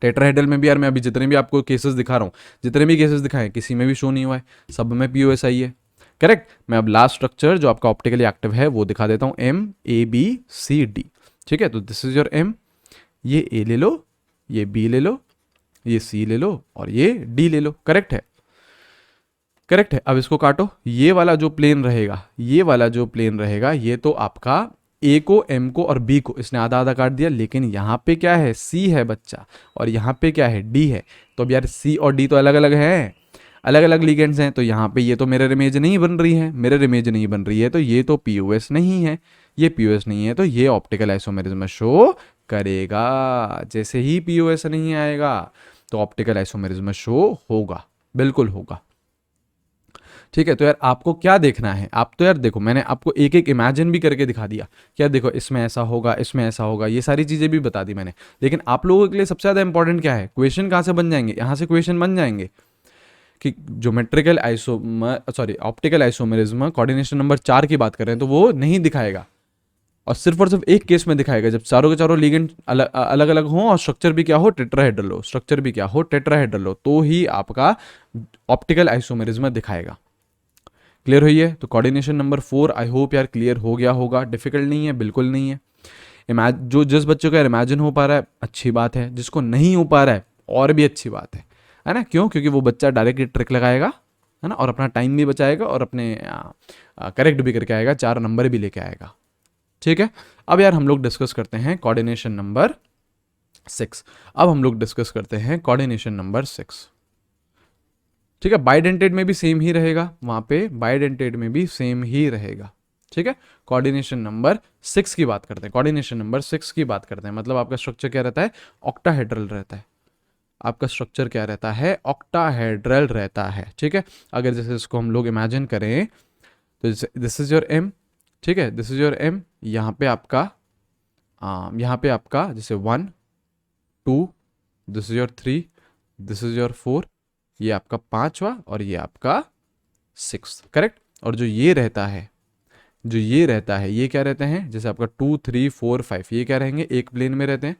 टेट्राहेड्रल में भी यार मैं अभी जितने भी आपको केसेस दिखा रहा हूँ, जितने भी केसेस दिखाए, किसी में भी शो नहीं हुआ है, सब में पीओएस आई है। करेक्ट। मैं अब लास्ट स्ट्रक्चर जो आपका ऑप्टिकली एक्टिव है वो दिखा देता हूँ, MABCD। ठीक है। तो दिस इज योर M, ये A ले लो, ये B ले लो, ये C ले लो, और ये D ले लो। करेक्ट है, करेक्ट है। अब इसको काटो, ये वाला जो प्लेन रहेगा, ये वाला जो प्लेन रहेगा, ये तो आपका A को, M को और B को इसने आधा आधा काट दिया, लेकिन यहाँ पे क्या है, C है बच्चा, और यहाँ पे क्या है, D है। तो अब यार C और D तो अलग अलग हैं, अलग अलग लिगेंड्स हैं, तो यहाँ पे ये तो मिरर इमेज नहीं बन रही है, मिरर इमेज नहीं बन रही है, तो ये तो पीओएस नहीं है, ये पीओएस नहीं है, तो ये ऑप्टिकल आइसोमेरिज्म शो करेगा। जैसे ही पीओएस नहीं आएगा तो ऑप्टिकल आइसोमेरिज्म शो होगा, बिल्कुल होगा। ठीक है। तो यार आपको क्या देखना है, आप तो यार देखो, मैंने आपको एक एक इमेजिन भी करके दिखा दिया, क्या देखो इसमें ऐसा होगा, इसमें ऐसा होगा, ये सारी चीज़ें भी बता दी मैंने। लेकिन आप लोगों के लिए सबसे ज़्यादा इंपॉर्टेंट क्या है, क्वेश्चन कहाँ से बन जाएंगे, यहाँ से क्वेश्चन बन जाएंगे कि geometrical optical isomerism coordination number 4 की बात कर रहे हैं, तो वो नहीं दिखाएगा, और सिर्फ एक केस में दिखाएगा, जब चारों के चारों लिगेंड अलग अलग हों और स्ट्रक्चर भी क्या हो, टेट्राहेड्रल हो, स्ट्रक्चर भी क्या हो, टेट्राहेड्रल हो, तो ही आपका ऑप्टिकल आइसोमेरिज्म दिखाएगा। क्लियर हुई है। तो कोऑर्डिनेशन नंबर 4 आई होप यार क्लियर हो गया होगा। डिफिकल्ट नहीं है, बिल्कुल नहीं है। जो जिस बच्चों का इमेजिन हो पा रहा है अच्छी बात है, जिसको नहीं हो पा रहा है और भी अच्छी बात है ना। क्यों? क्योंकि वो बच्चा डायरेक्टली ट्रिक लगाएगा, है ना, और अपना टाइम भी बचाएगा और अपने करेक्ट भी करके आएगा, 4 नंबर भी लेके आएगा। ठीक है। अब यार हम लोग डिस्कस करते हैं कोऑर्डिनेशन नंबर 6। अब हम लोग डिस्कस करते हैं कोऑर्डिनेशन नंबर 6। ठीक है। बाइडेंटेड में भी सेम ही रहेगा, वहां पे बाइडेंटेड में भी सेम ही रहेगा। ठीक है। कोऑर्डिनेशन नंबर 6 की बात करते हैं, कोऑर्डिनेशन नंबर 6 की बात करते हैं। मतलब आपका स्ट्रक्चर क्या रहता है, ऑक्टाहेड्रल रहता है। आपका स्ट्रक्चर क्या रहता है, ऑक्टाहेड्रल रहता है। ठीक है। अगर जैसे इसको हम लोग इमेजिन करें, तो दिस इज योर M, ठीक है, दिस इज योर M, यहाँ पे आपका यहाँ पे आपका जैसे 1 2, this is your 3, this is your 4, ये आपका पांचवा और ये आपका 6, करेक्ट। और जो ये रहता है ये क्या रहते हैं, जैसे आपका 2 3 4 5, ये क्या रहेंगे, एक प्लेन में रहते हैं,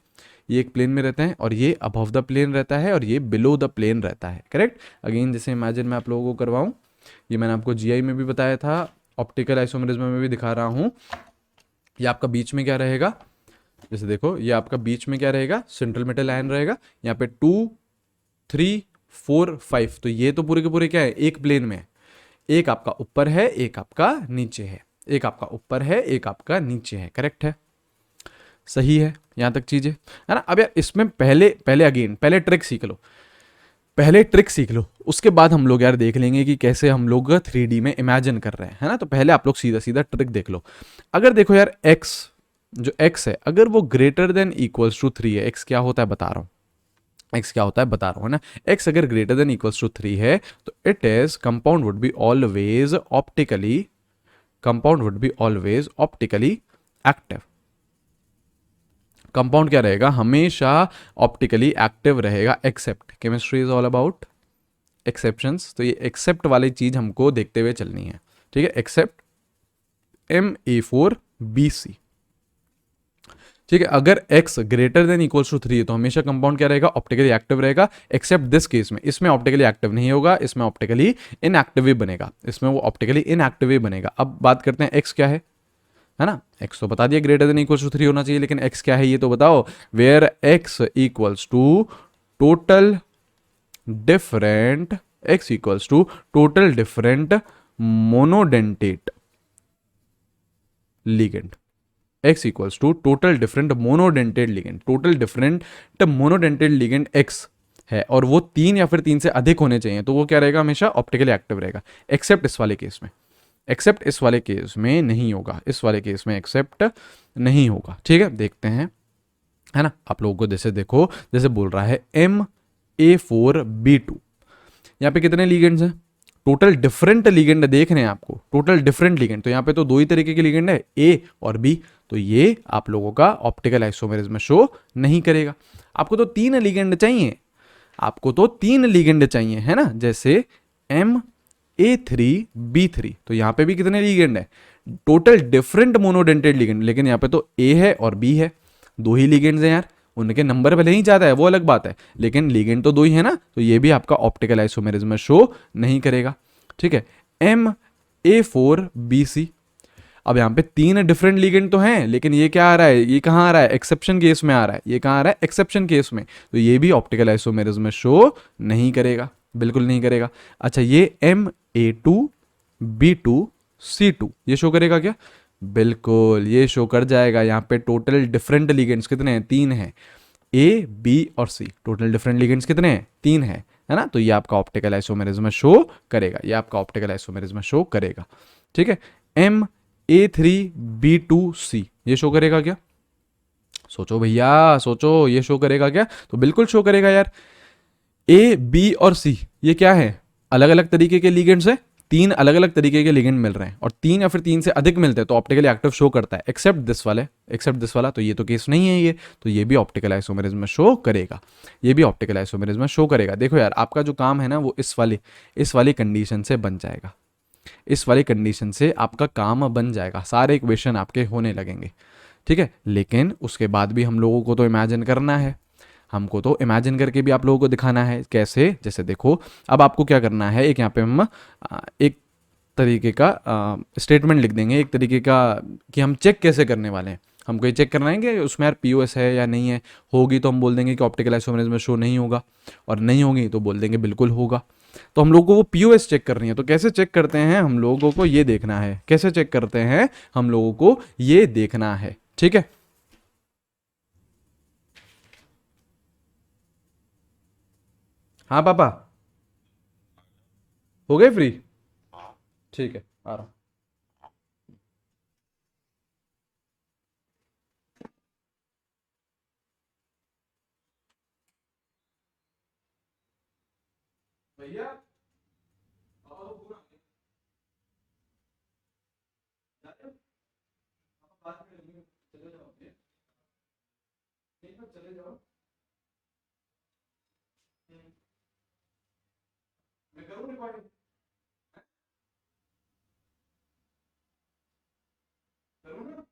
ये एक प्लेन में रहते हैं, और ये अबव द प्लेन रहता है और ये बिलो द प्लेन रहता है, करेक्ट। अगेन जैसे इमेजिन मैं आप लोगों को करवाऊं, ये मैंने आपको जीआई में भी बताया था, ऑप्टिकल आइसोमेरिज्म में भी दिखा रहा हूं। ये आपका बीच में क्या रहेगा, जैसे देखो ये आपका बीच में क्या रहेगा, सेंट्रल मेटल आयन रहेगा, यहाँ पे 2 3 4 5, तो ये तो पूरे के पूरे क्या है, एक प्लेन में है, एक आपका ऊपर है एक आपका नीचे है, एक आपका ऊपर है एक आपका नीचे है, करेक्ट है, सही है यहां तक चीजें, है ना। अब यार इसमें पहले पहले अगेन पहले ट्रिक सीख लो, पहले ट्रिक सीख लो, उसके बाद हम लोग यार देख लेंगे कि कैसे हम लोग 3D में इमेजिन कर रहे हैं, है ना। तो पहले आप लोग सीधा सीधा ट्रिक देख लो। अगर देखो यार x, जो x है अगर वो ग्रेटर देन इक्वल्स टू 3 है, x क्या होता है बता रहा हूं, x क्या होता है बता रहा हूं, है ना। x अगर ग्रेटर देन इक्वल्स टू 3 है तो it is compound would be always optically, compound would be always optically active. Compound क्या रहेगा, हमेशा ऑप्टिकली एक्टिव रहेगा, except, chemistry is all about exceptions, तो ये एक्सेप्ट वाली चीज हमको देखते हुए चलनी है, ठीक है। एक्सेप्ट MA4BC, ठीक है। अगर x greater than equals to 3 है तो हमेशा कंपाउंड क्या रहेगा, ऑप्टिकली एक्टिव रहेगा, एक्सेप्ट दिस केस में, इसमें ऑप्टिकली एक्टिव नहीं होगा, इसमें ऑप्टिकली इनएक्टिव ही बनेगा, इसमें वो ऑप्टिकली इनएक्टिव ही बनेगा। अब बात करते हैं x क्या है ना। x तो बता दिया ग्रेटर देन इक्वल्स टू 3 होना चाहिए, लेकिन x क्या है ये तो बताओ। Where x equals to total different, x equals to total different monodentate ligand, x equals to total different monodentate ligand, total different monodentate ligand x है, और वो 3 या फिर 3 से अधिक होने चाहिए, तो वो क्या रहेगा, हमेशा ऑप्टिकली एक्टिव रहेगा, एक्सेप्ट इस वाले केस में, एक्सेप्ट इस वाले केस में नहीं होगा, इस वाले केस में एक्सेप्ट नहीं होगा, ठीक है। देखते हैं, है ना। आप लोगों को जैसे देखो, जैसे बोल रहा है MA4B2, यहाँ पे कितने लीगेंड्स हैं, टोटल डिफरेंट लीगेंड देख रहे हैं आपको, टोटल डिफरेंट लीगेंड, तो यहाँ पे तो दो ही तरीके के लीगेंड है, ए और बी, तो ये आप लोगों का ऑप्टिकल आइसोमेरिज्म शो नहीं करेगा। आपको तो 3 लीगेंड चाहिए, आपको तो 3 लीगेंड चाहिए, है ना। जैसे MA3B3, तो यहाँ पे भी कितने लीगेंड है, टोटल डिफरेंट मोनोडेंटेड लीगेंड, लेकिन यहाँ पे तो ए है और बी है, दो ही लीगेंड्स हैं यार, उनके नंबर भले ही ज्यादा है वो अलग बात है, लेकिन लीगेंड तो दो ही है ना, तो ये भी आपका ऑप्टिकल आइसोमेरिज्म शो नहीं करेगा, ठीक है। MA4BC, अब यहाँ पे 3 डिफरेंट लीगेंड तो हैं, लेकिन ये क्या आ रहा है, ये कहाँ आ रहा है, एक्सेप्शन केस में आ रहा है, ये कहाँ आ रहा है, एक्सेप्शन केस में, तो ये भी ऑप्टिकल आइसोमेरिज्म शो नहीं करेगा, बिल्कुल नहीं करेगा। अच्छा ये MA2B2C2 ये शो करेगा क्या, बिल्कुल ये शो कर जाएगा। यहाँ पे टोटल डिफरेंट लिगेंड्स कितने हैं, 3 हैं, ए बी और सी, टोटल डिफरेंट लिगेंड्स कितने हैं, 3 है ना। तो ये आपका ऑप्टिकल आइसोमेरिज्म शो करेगा, ये आपका ऑप्टिकल आइसोमेरिज्म शो करेगा, ठीक है। MA3B2C ये शो करेगा क्या, सोचो भैया सोचो, ये शो करेगा क्या, तो बिल्कुल शो करेगा यार। ए बी और सी ये क्या है, अलग अलग तरीके के लिगेंड्स है, 3 अलग अलग तरीके के लिगेंड मिल रहे हैं, और 3 या फिर 3 से अधिक मिलते हैं तो ऑप्टिकली एक्टिव शो करता है, एक्सेप्ट दिस वाले, एक्सेप्ट दिस वाला, तो ये तो केस नहीं है ये, तो ये भी ऑप्टिकल आइसोमेरिज्म शो करेगा, ये भी ऑप्टिकल आइसोमेरिज्म शो करेगा। देखो यार आपका जो काम है ना वो इस वाली कंडीशन से बन जाएगा, इस वाली कंडीशन से आपका काम बन जाएगा, सारे इक्वेशन आपके होने लगेंगे, ठीक है। लेकिन उसके बाद भी हम लोगों को तो इमेजिन करना है, हमको तो इमेजिन करके भी आप लोगों को दिखाना है, कैसे, जैसे देखो अब आपको क्या करना है, एक यहाँ पे हम एक तरीके का स्टेटमेंट लिख देंगे, एक तरीके का कि हम चेक कैसे करने वाले हैं, हमको ये चेक करना है कि उसमें यार पीओएस है या नहीं है, होगी तो हम बोल देंगे कि ऑप्टिकल आइसोमेरिज्म शो नहीं होगा, और नहीं होगी तो बोल देंगे बिल्कुल होगा। तो हम लोगों को वो पीओएस चेक करनी है, तो कैसे चेक करते हैं, हम लोगों को ये देखना है, कैसे चेक करते हैं, हम लोगों को ये देखना है, ठीक है। हाँ पापा, हो गए फ्री, ठीक है आ रहा हूँ। भैया पापा को पूरा बात करेंगे, चले जाओ। यहीं पर चले जाओ। मैं करूँ रिकॉर्डिंग? करूँ ना?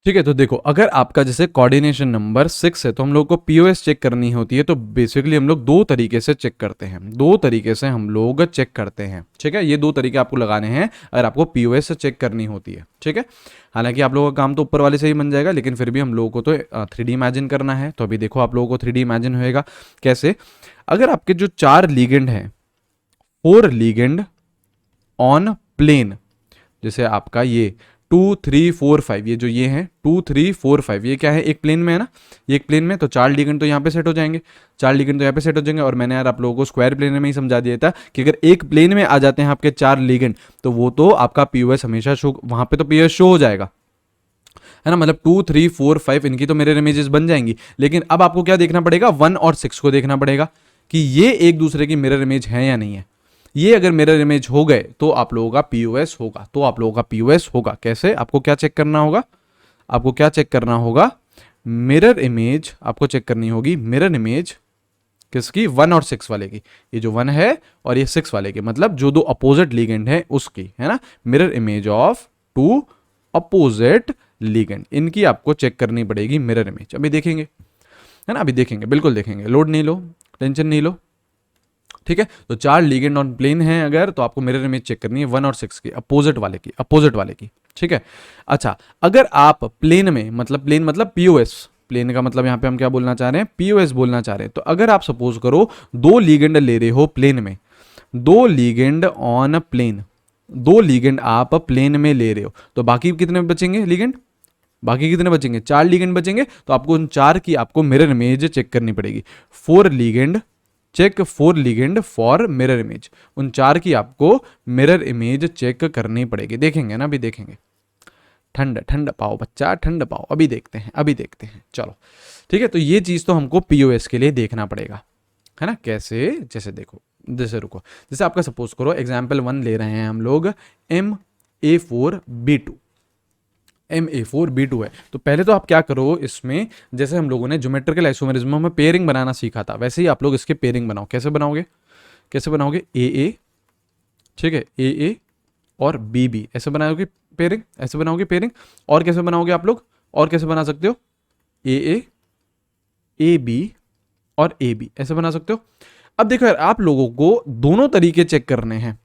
ठीक है, तो देखो अगर आपका जैसे कोऑर्डिनेशन नंबर 6 है तो हम लोग को पीओएस चेक करनी होती है, तो बेसिकली हम लोग दो तरीके से चेक करते हैं, दो तरीके से हम लोग चेक करते हैं। ठीक है, ये दो तरीके आपको लगाने हैं अगर आपको पीओएस से चेक करनी होती है। ठीक है, हालांकि आप लोगों का काम तो ऊपर वाले से ही बन जाएगा, लेकिन फिर भी हम लोगों को तो 3D इमेजिन करना है। तो अभी देखो आप लोगों को 3D इमेजिन होएगा कैसे। अगर आपके जो 4 लीगेंड हैं, 4 लीगेंड ऑन प्लेन, जैसे आपका ये 2 3 4 5, ये जो ये है 2 3 4 5, ये क्या है, एक प्लेन में है ना, ये एक प्लेन में, तो 4 लिगेंड तो यहाँ पे सेट हो जाएंगे, 4 लिगेंड तो यहाँ पे सेट हो जाएंगे। और मैंने यार आप लोगों को स्क्वायर प्लेन में ही समझा दिया था कि अगर एक प्लेन में आ जाते हैं आपके 4 लिगेंड, तो वो तो आपका पीओएस हमेशा शो, वहां पे तो पीओएस शो हो जाएगा, है ना। मतलब 2 3 4 5 इनकी तो मिरर इमेजेस बन जाएंगी, लेकिन अब आपको क्या देखना पड़ेगा, 1 और 6 को देखना पड़ेगा कि ये एक दूसरे की मिरर इमेज है या नहीं है। ये अगर मिरर इमेज हो गए तो आप लोगों का पीओएस होगा, तो आप लोगों का पीओएस होगा। कैसे, आपको क्या चेक करना होगा, आपको क्या चेक करना होगा, मिरर इमेज आपको चेक करनी होगी, मिरर इमेज किसकी, 1 और 6 वाले की, ये जो 1 है और ये 6 वाले की, मतलब जो दो अपोजिट लिगेंड है उसकी, है ना। Mirror image of 2 opposite ligand, इनकी आपको चेक करनी पड़ेगी मिरर इमेज। अभी देखेंगे, है ना, अभी देखेंगे, बिल्कुल देखेंगे, लोड नहीं लो, टेंशन नहीं लो। ठीक है, तो 4 लिगेंड ऑन प्लेन है अगर, तो आपको मिरर इमेज चेक करनी है 1 और 6 की, अपोजिट वाले की, अपोजिट वाले की। ठीक है, अच्छा अगर आप प्लेन में, मतलब प्लेन मतलब पीओएस, प्लेन का मतलब यहां पे हम क्या बोलना चाह रहे हैं, पीओएस बोलना चाह रहे हैं। तो अगर आप सपोज करो 2 लिगेंड ले रहे हो प्लेन में, 2 लिगेंड ऑन प्लेन, 2 लिगेंड आप प्लेन में ले रहे हो, तो बाकी कितने बचेंगे लिगेंड, बाकी कितने बचेंगे, 4 लिगेंड बचेंगे। तो आपको उन 4 की आपको मिरर इमेज चेक करनी पड़ेगी। 4 ligand, check 4 ligand for mirror image, उन 4 की आपको मिरर इमेज चेक करनी पड़ेगी। देखेंगे ना, अभी देखेंगे, ठंड ठंड पाओ बच्चा, ठंड पाओ, अभी देखते हैं, अभी देखते हैं, चलो। ठीक है, तो ये चीज तो हमको पीओएस के लिए देखना पड़ेगा, है ना। कैसे, जैसे देखो, जैसे रुको, जैसे आपका सपोज करो एग्जाम्पल 1 ले रहे हैं हम लोग, MA4B2, MA4B2 है। तो पहले तो आप क्या करो इसमें, जैसे हम लोगों ने ज्योमेट्रिकल आइसोमेरिज्म में पेयरिंग बनाना सीखा था, वैसे ही आप लोग इसके पेयरिंग बनाओ। कैसे बनाओगे, कैसे बनाओगे, AA, ठीक है, AA और BB ऐसे बनाओगे पेयरिंग, ऐसे बनाओगे पेयरिंग। और कैसे बनाओगे आप लोग, और कैसे बना सकते हो, AA, AB और AB ऐसे बना सकते हो। अब देखो यार, आप लोगों को दोनों तरीके चेक करने हैं।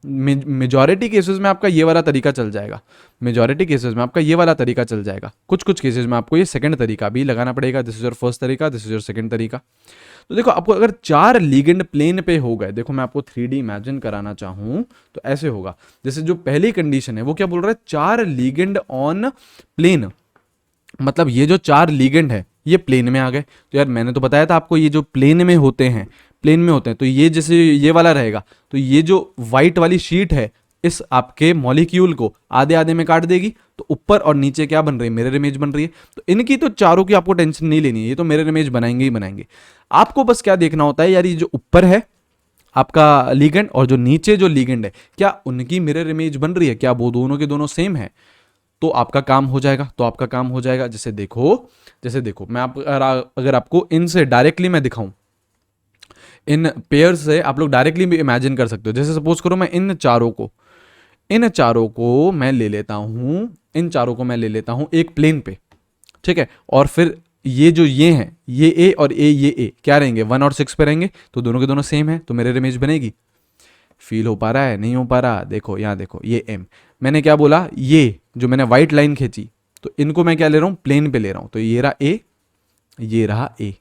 मेजॉरिटी केसेस में आपका ये वाला तरीका चल जाएगा, मेजॉरिटी केसेस में आपका ये वाला तरीका चल जाएगा, कुछ कुछ केसेस में आपको ये सेकंड तरीका भी लगाना पड़ेगा। दिस इज योर फर्स्ट तरीका, दिस इज योर सेकंड तरीका। तो देखो आपको अगर 4 लिगेंड प्लेन पे हो गए, देखो मैं आपको 3D इमेजिन कराना चाहूं तो ऐसे होगा। जैसे जो पहली कंडीशन है वो क्या बोल रहा है, 4 लिगेंड ऑन प्लेन, मतलब ये जो 4 लिगेंड है ये प्लेन में आ गए। तो यार मैंने तो बताया था आपको, ये जो प्लेन में होते हैं, प्लेन में होते हैं, तो ये जैसे ये वाला रहेगा, तो ये जो व्हाइट वाली शीट है इस आपके मॉलिक्यूल को आधे आधे में काट देगी, तो ऊपर और नीचे क्या बन रही है, मिरर इमेज बन रही है। तो इनकी तो चारों की आपको टेंशन नहीं लेनी है, ये तो मिरर इमेज बनाएंगे ही बनाएंगे। आपको बस क्या देखना होता है यार, ये जो ऊपर है आपका लिगेंड और जो नीचे जो लिगेंड है, क्या उनकी मिरर इमेज बन रही है, क्या वो दोनों के दोनों सेम है, तो आपका काम हो जाएगा, तो आपका काम हो जाएगा। जैसे देखो, जैसे देखो मैं आप अगर आपको इनसे डायरेक्टली मैं दिखाऊं, इन पेयर से आप लोग डायरेक्टली भी इमेजिन कर सकते हो। जैसे सपोज करो मैं इन चारों को मैं ले लेता हूं, इन चारों को मैं ले लेता हूं एक प्लेन पे, ठीक है, और फिर ये जो ये हैं, ये ए और ये ए क्या रहेंगे, 1 और 6 पे रहेंगे, तो दोनों के दोनों सेम है, तो मिरर इमेज बनेगी। फील हो पा रहा है, नहीं हो पा रहा, देखो यहाँ देखो, ये एम, मैंने क्या बोला, ये जो मैंने व्हाइट लाइन खींची, तो इनको मैं क्या ले रहा हूँ, प्लेन पे ले रहा हूँ, तो ये रहा ए, ये रहा ए,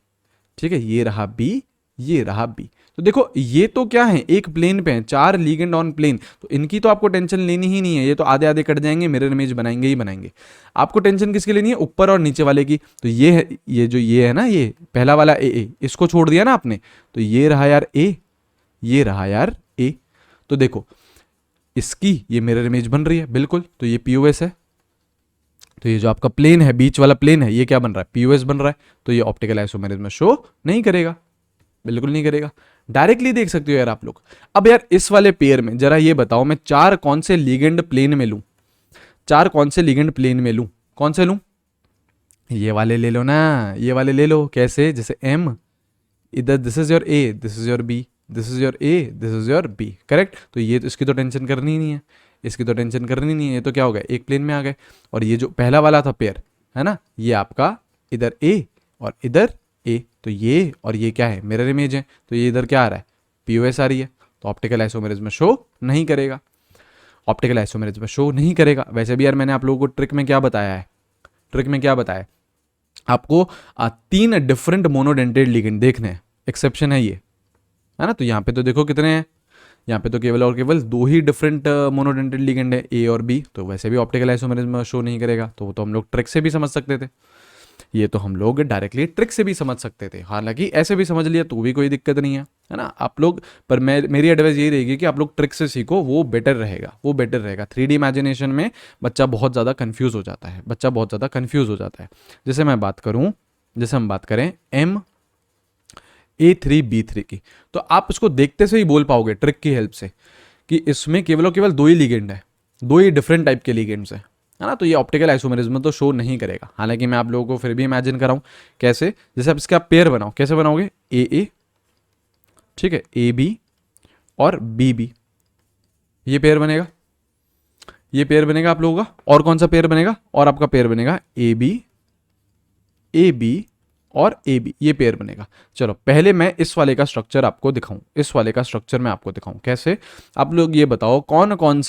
ठीक है, ये रहा बी, ये रहा बी। तो देखो ये तो क्या है, एक प्लेन पे है, 4 लीगेंड ऑन प्लेन, तो इनकी तो आपको टेंशन लेनी ही नहीं है, ये तो आधे आधे कट जाएंगे, मिरर इमेज बनाएंगे ही बनाएंगे। आपको टेंशन किसकी लेनी है, ऊपर और नीचे वाले की। तो ये है, ये जो ये है ना, ये पहला वाला ए, इसको छोड़ दिया ना आपने, तो ये रहा यार ए, ये रहा यार ए। तो देखो इसकी ये मिरर इमेज बन रही है बिल्कुल, तो ये पीओएस है। तो ये जो आपका प्लेन है, बीच वाला प्लेन है, ये क्या बन रहा है, पीओएस बन रहा है। तो ये ऑप्टिकल आइसोमेरिज्म में शो नहीं करेगा, बिल्कुल नहीं करेगा। डायरेक्टली देख सकते हो यार आप लोग। अब यार इस वाले पेयर में जरा ये बताओ, मैं 4 कौन से लिगेंड प्लेन में लूं, 4 कौन से लिगेंड प्लेन में लूं, कौन से लूं, ये वाले ले लो ना, ये वाले ले लो। कैसे, जैसे एम, इधर this is your A, this is your B, this is your A, this is your B, correct. तो ये तो इसकी तो टेंशन करनी ही नहीं है, इसकी तो टेंशन करनी नहीं है, ये तो क्या हो गया, एक प्लेन में आ गए। और ये जो पहला वाला था पेयर है ना, ये आपका इधर ए और इधर ए, तो ये और ये क्या है, मिरर इमेज है, तो ये इधर क्या आ रहा है, पीओएस आ रही है। तो ऑप्टिकल आइसोमेरिज्म में शो नहीं करेगा, ऑप्टिकल आइसोमेरिज्म में शो नहीं करेगा। वैसे भी यार मैंने आप लोगों को ट्रिक में क्या बताया है, ट्रिक में क्या बताया है आपको, 3 डिफरेंट मोनोडेंटेड लिगेंड देखने हैं, एक्सेप्शन है ये, है ना। तो यहाँ पे तो देखो कितने हैं, यहाँ पे तो केवल और केवल 2 ही डिफरेंट मोनोडेंटेड लिगेंड है, ए और बी। तो वैसे भी ऑप्टिकल आइसोमेरिज्म में शो नहीं करेगा, तो वो तो हम लोग ट्रिक से भी समझ सकते थे, ये तो हम लोग डायरेक्टली ट्रिक से भी समझ सकते थे। हालांकि ऐसे भी समझ लिया तो भी कोई दिक्कत नहीं है ना आप लोग। पर मेरी एडवाइस यही रहेगी कि आप लोग ट्रिक से सीखो, वो बेटर रहेगा, वो बेटर रहेगा। 3D इमेजिनेशन में बच्चा बहुत ज़्यादा कंफ्यूज हो जाता है, बच्चा बहुत ज़्यादा कंफ्यूज हो जाता है। जैसे मैं बात करूँ, जैसे हम बात करें MA3B3 की, तो आप उसको देखते से ही बोल पाओगे ट्रिक की हेल्प से कि इसमें केवल और केवल 2 ही लिगेंड है, 2 ही डिफरेंट टाइप के लिगेंड्स है ना। तो ये ऑप्टिकल आइसोमेरिज्म तो शो नहीं करेगा। हालांकि मैं आप लोगों को फिर भी इमेजिन कराऊं, कैसे, जैसे आप इसका पेयर बनाओ, कैसे बनाओगे, ए, ठीक है, AB और BB, ये पेयर बनेगा, ये पेयर बनेगा आप लोगों का। और कौन सा पेयर बनेगा, और आपका पेयर बनेगा AB और AB, ये पेयर बनेगा। चलो पहले मैं इस वाले का स्ट्रक्चर आपको दिखाऊं, इस वाले का स्ट्रक्चर मैं आपको दिखाऊं कैसे। आप लोग ये बताओ कौन कौन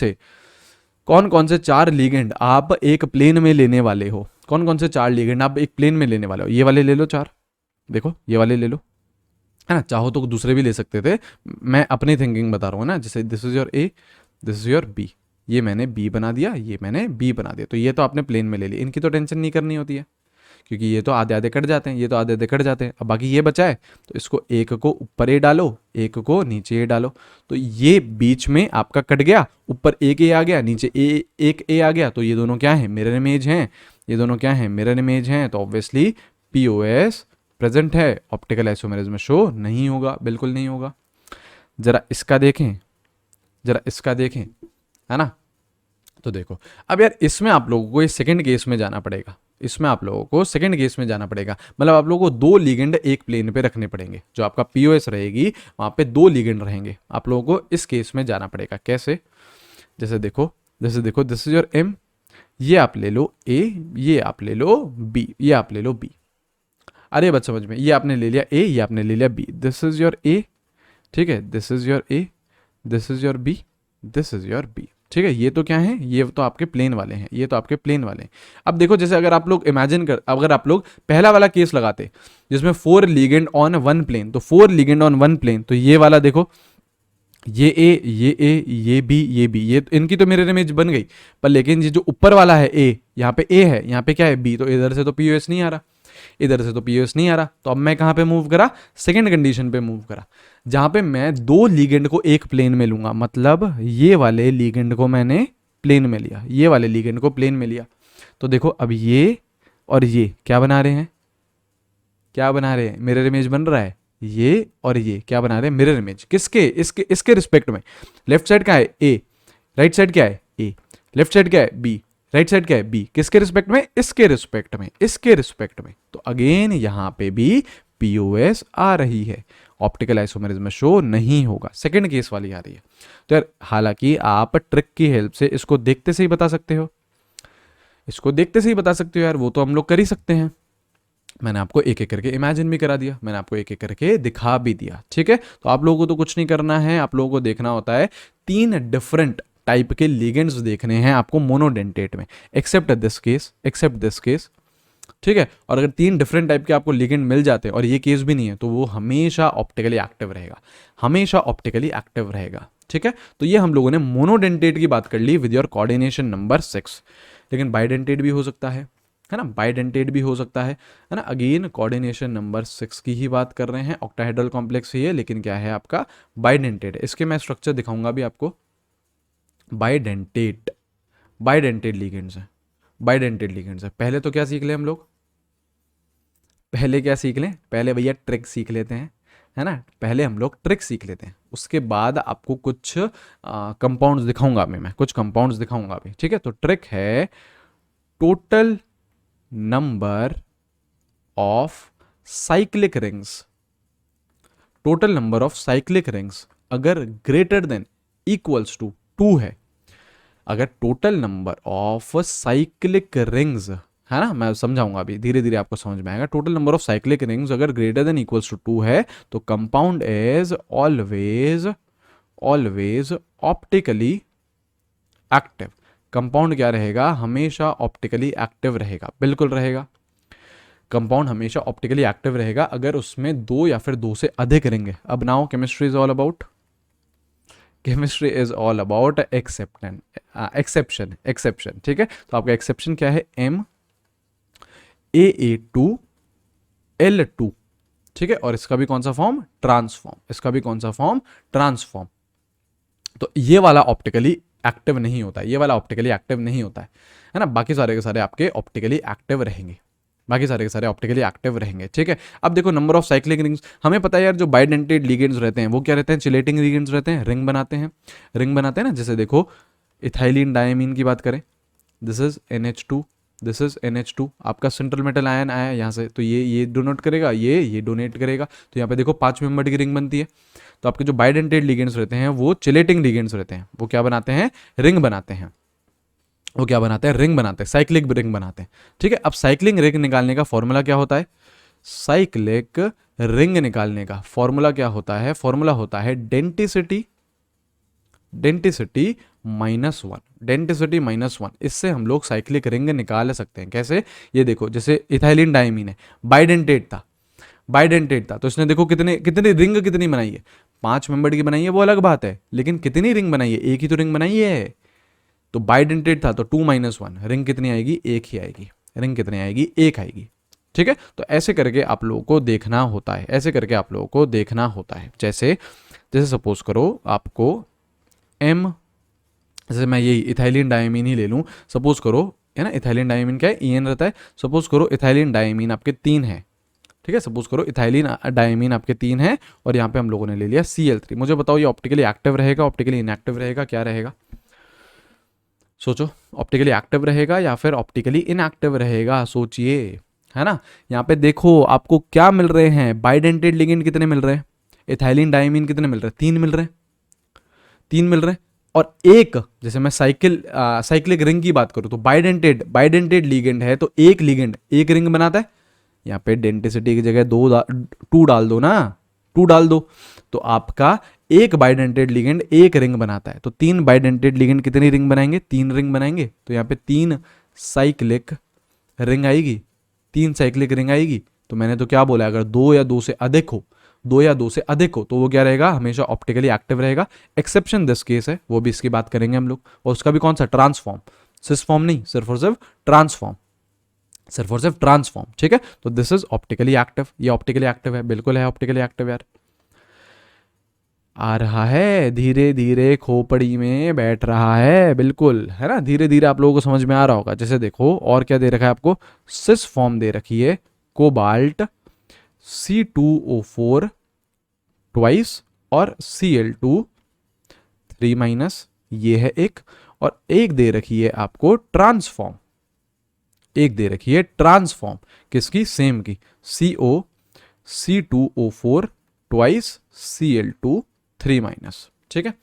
से 4 लिगेंड आप एक प्लेन में लेने वाले हो, कौन कौन से 4 लिगेंड आप एक प्लेन में लेने वाले हो। ये वाले ले लो 4, देखो ये वाले ले लो, है ना। चाहो तो दूसरे भी ले सकते थे, मैं अपनी थिंकिंग बता रहा हूँ ना। जैसे this is your A, this is your B, ये मैंने बी बना दिया, ये मैंने बी बना दिया, तो ये तो आपने प्लेन में ले लिया, इनकी तो टेंशन नहीं करनी होती है, क्योंकि ये तो आधे आधे कट जाते हैं, ये तो आधे आधे कट जाते हैं। अब बाकी ये बचा है, तो इसको एक को ऊपर ए डालो, एक को नीचे ए डालो, तो ये बीच में आपका कट गया, ऊपर एक ए आ गया, नीचे ए एक ए आ गया, तो ये दोनों क्या है, मिरर इमेज हैं, ये दोनों क्या है, मिरर इमेज हैं। तो ऑब्वियसली पीओएस प्रेजेंट है, ऑप्टिकल आइसोमेरिज्म में शो नहीं होगा, बिल्कुल नहीं होगा। जरा इसका देखें, जरा इसका देखें, है ना। तो देखो अब यार इसमें आप लोगों को इस सेकंड केस में जाना पड़ेगा, इसमें आप लोगों को सेकंड केस में जाना पड़ेगा, मतलब आप लोगों को 2 लिगेंड एक प्लेन पे रखने पड़ेंगे। जो आपका पीओएस रहेगी वहां पे 2 लिगेंड रहेंगे, आप लोगों को इस केस में जाना पड़ेगा। कैसे, जैसे देखो दिस इज योर एम, ये आप ले लो ए, ये आप ले लो बी, ये आप ले लो बी। अरे बात समझ में, ये आपने ले लिया ए, ये आपने ले लिया B, this is your A, ठीक है, this is your A, this is your B, this is your B, ठीक है। ये तो क्या है, ये तो आपके प्लेन वाले हैं, ये तो आपके प्लेन वाले हैं। अब देखो जैसे अगर आप लोग इमेजिन कर, अगर आप लोग पहला वाला केस लगाते जिसमें 4 लिगेंड ऑन 1 प्लेन, तो 4 लिगेंड ऑन 1 प्लेन, तो ये वाला देखो, ये ए, ये ए, ये बी, ये बी, ये इनकी तो मिरर इमेज बन गई। पर लेकिन ये जो ऊपर वाला है ए, यहाँ पे ए है, यहाँ पे क्या है बी, तो इधर से तो पीओएस नहीं आ रहा, इधर से तो पीओएस नहीं आ रहा। तो अब मैं कहाँ पे मूव करा, सेकंड कंडीशन पे मूव करा, जहां पे मैं 2 लिगेंड को एक प्लेन में लूंगा। मतलब ये वाले लिगेंड को मैंने प्लेन में लिया, ये वाले लिगेंड को प्लेन में लिया। तो देखो अब ये और ये क्या बना रहे हैं, क्या बना रहे हैं, मिरर इमेज बन रहा है। ये और ये क्या बना रहे हैं, मिरर इमेज। किसके, इसके रिस्पेक्ट में। लेफ्ट साइड क्या है ए, राइट साइड क्या है ए, लेफ्ट साइड क्या है बी, राइट साइड क्या है बी। किसके रिस्पेक्ट में, इसके रिस्पेक्ट में, इसके रिस्पेक्ट में। तो अगेन यहां पे भी पीओएस आ रही है, ऑप्टिकल आइसोमेरिज्म में शो नहीं होगा, सेकंड केस वाली आ रही है। तो यार हालांकि आप ट्रिक की हेल्प से इसको देखते से ही बता सकते हो, इसको देखते से ही बता सकते हो यार, वो तो हम लोग कर ही सकते हैं। मैंने आपको एक एक करके इमेजिन भी करा दिया, मैंने आपको एक एक करके दिखा भी दिया, ठीक है। तो आप लोगों को तो कुछ नहीं करना है, आप लोगों को देखना होता है 3 डिफरेंट टाइप के लिगेंड्स देखने हैं आपको मोनोडेंटेट में, except this case, except this case, ठीक है। और अगर 3 डिफरेंट टाइप के आपको लिगेंड मिल जाते हैं और ये केस भी नहीं है, तो वो हमेशा ऑप्टिकली एक्टिव रहेगा, हमेशा ऑप्टिकली एक्टिव रहेगा, ठीक है। तो ये हम लोगों ने मोनोडेंटेट की बात कर ली विद योर कोऑर्डिनेशन नंबर 6, लेकिन बाइडेंटेट भी हो सकता है ना, बाइडेंटेट भी हो सकता है ना। अगेन कोऑर्डिनेशन नंबर 6 की ही बात कर रहे हैं, ऑक्टाहेड्रल कॉम्प्लेक्स ही है, लेकिन क्या है आपका बाइडेंटेट है। इसके मैं स्ट्रक्चर दिखाऊंगा भी आपको। बाइडेंटेट, बाइडेंटेट लिगेंड्स है, बाइडेंटेट लिगेंड्स है। पहले तो क्या सीख ले हम लोग, पहले क्या सीख लें, पहले भैया ट्रिक सीख लेते हैं, है ना। पहले हम लोग ट्रिक सीख लेते हैं, उसके बाद आपको कुछ कंपाउंड्स दिखाऊंगा मैं कुछ कंपाउंड्स दिखाऊंगा अभी, ठीक है। तो ट्रिक है total number of cyclic rings, total number of cyclic rings अगर ग्रेटर देन इक्वल्स टू 2 है, अगर total number of cyclic rings, है ना, मैं समझाऊंगा अभी, धीरे धीरे आपको समझ में आएगा। Total number of cyclic rings अगर ग्रेटर देन इक्वल्स टू 2 है, तो compound is always, always optically active. Compound क्या रहेगा, हमेशा ऑप्टिकली एक्टिव रहेगा, बिल्कुल रहेगा। कंपाउंड हमेशा ऑप्टिकली एक्टिव रहेगा अगर उसमें 2 या फिर 2 से अधिक रिंग है। अब now chemistry is all about, chemistry is all about exception, exception, exception, ठीक है। तो आपका एक्सेप्शन क्या है, MAA2L2, ठीक है। और इसका भी कौन सा फॉर्म, ट्रांसफॉर्म, इसका भी कौन सा फॉर्म, ट्रांसफॉर्म। तो ये वाला ऑप्टिकली एक्टिव नहीं होता है, ये वाला ऑप्टिकली एक्टिव नहीं होता है ना। बाकी सारे के सारे आपके ऑप्टिकली एक्टिव रहेंगे, बाकी सारे के सारे ऑप्टिकली एक्टिव रहेंगे, ठीक है। अब देखो नंबर ऑफ साइक्लिक रिंग्स, हमें पता है यार जो बाइडेंटेट लिगेंड्स रहते हैं वो क्या रहते हैं, चिलेटिंग लिगेंड्स रहते हैं, रिंग बनाते हैं, रिंग बनाते हैं ना। जैसे देखो इथाइलिन डायमीन की बात करें, this is NH2, this is NH2, आपका सेंट्रल मेटल आयन आया यहाँ से, तो ये डोनेट करेगा, ये डोनेट करेगा, तो यहाँ पे देखो 5 मेंबर की रिंग बनती है। तो आपके जो बाइडेंटेट लिगेंड्स रहते हैं वो चिलेटिंग लिगेंड्स रहते हैं, वो क्या बनाते हैं, रिंग बनाते हैं, वो क्या बनाते हैं, रिंग बनाते हैं, साइक्लिक रिंग बनाते हैं, ठीक है। अब साइक्लिंग रिंग निकालने का फॉर्मूला क्या होता है, साइक्लिक रिंग निकालने का फॉर्मूला क्या होता है, फॉर्मूला होता है डेंटिसिटी, डेंटिसिटी -1, डेंटिसिटी -1। इससे हम लोग साइक्लिक रिंग निकाल सकते हैं। कैसे, ये देखो जैसे इथाइलिन डायमीन है, बाइडेंटेट था, बाइडेंटेट था, तो इसने देखो कितने कितने रिंग कितनी बनाई है, 5 मेंबर की बनाई है, वो अलग बात है, लेकिन कितनी रिंग बनाई है, एक ही तो रिंग बनाई है। तो बाइडेंटेट था तो 2 - 1, रिंग कितनी आएगी, एक ही आएगी, रिंग कितनी आएगी, एक आएगी, ठीक है। तो ऐसे करके आप लोगों को देखना होता है, ऐसे करके आप लोगों को देखना होता है। जैसे जैसे सपोज करो आपको M, जैसे मैं यही इथाइलिन डायमीन ही ले लूँ, सपोज करो, है ना, इथाइलिन डायमीन क्या है, EN रहता है। सपोज करो इथाइलिन डायमीन आपके 3 है, ठीक है। सपोज करो इथाइलिन डायमीन आपके 3 है और यहाँ पे हम लोगों ने ले लिया Cl3। मुझे बताओ ये ऑप्टिकली एक्टिव रहेगा, ऑप्टिकली इनएक्टिव रहेगा, क्या रहेगा, सोचो, ऑप्टिकली एक्टिव रहेगा या फिर ऑप्टिकली इनएक्टिव रहेगा, सोचिए, है ना। यहाँ पे देखो आपको क्या मिल रहे हैं, बाइडेंटेट लिगेंड कितने मिल रहे हैं, इथाइलिन डायमीन कितने मिल रहे हैं, 3 मिल रहे हैं, 3 मिल रहे हैं। और एक, जैसे मैं साइक्लिक रिंग की बात करूँ तो बाइडेंटेट, बाइडेंटेट लिगेंड है तो एक लिगेंड एक रिंग बनाता है। यहाँ पे डेंटिसिटी की जगह 2 डाल दो ना, 2 डाल दो, तो आपका एक बाइडेंटेट लिगेंड एक रिंग बनाता है। तो 3 बाइडेंटेट लिगेंड कितनी रिंग बनाएंगे, 3 रिंग बनाएंगे। तो यहाँ पे 3 साइक्लिक रिंग आएगी, 3 साइक्लिक रिंग आएगी। तो मैंने तो क्या बोला, अगर 2 या 2 से अधिक हो, 2 या 2 से अधिक हो, तो वो क्या रहेगा, हमेशा ऑप्टिकली एक्टिव रहेगा। एक्सेप्शन दिस केस है, वो भी इसकी बात करेंगे हम लोग, और उसका भी कौन सा, ट्रांसफॉर्म, सिस फॉर्म नहीं, सिर्फ और सिर्फ ट्रांसफॉर्म, सिर्फ और सिर्फ ट्रांसफॉर्म, ठीक है। तो दिस इज ऑप्टिकली एक्टिव, ये ऑप्टिकली एक्टिव है, बिल्कुल है ऑप्टिकली एक्टिव यार। आ रहा है धीरे धीरे, खोपड़ी में बैठ रहा है, बिल्कुल, है ना, धीरे धीरे आप लोगों को समझ में आ रहा होगा। जैसे देखो और क्या दे रखा है आपको, सिस फॉर्म दे रखी है, कोबाल्ट C2O4 ट्वाइस और Cl2 3-, ये है एक, और एक दे रखी है आपको ट्रांसफॉर्म, एक दे रखी है ट्रांसफॉर्म, किसकी, सेम की, C2O4 ट्वाइस Cl2 3-, ठीक है,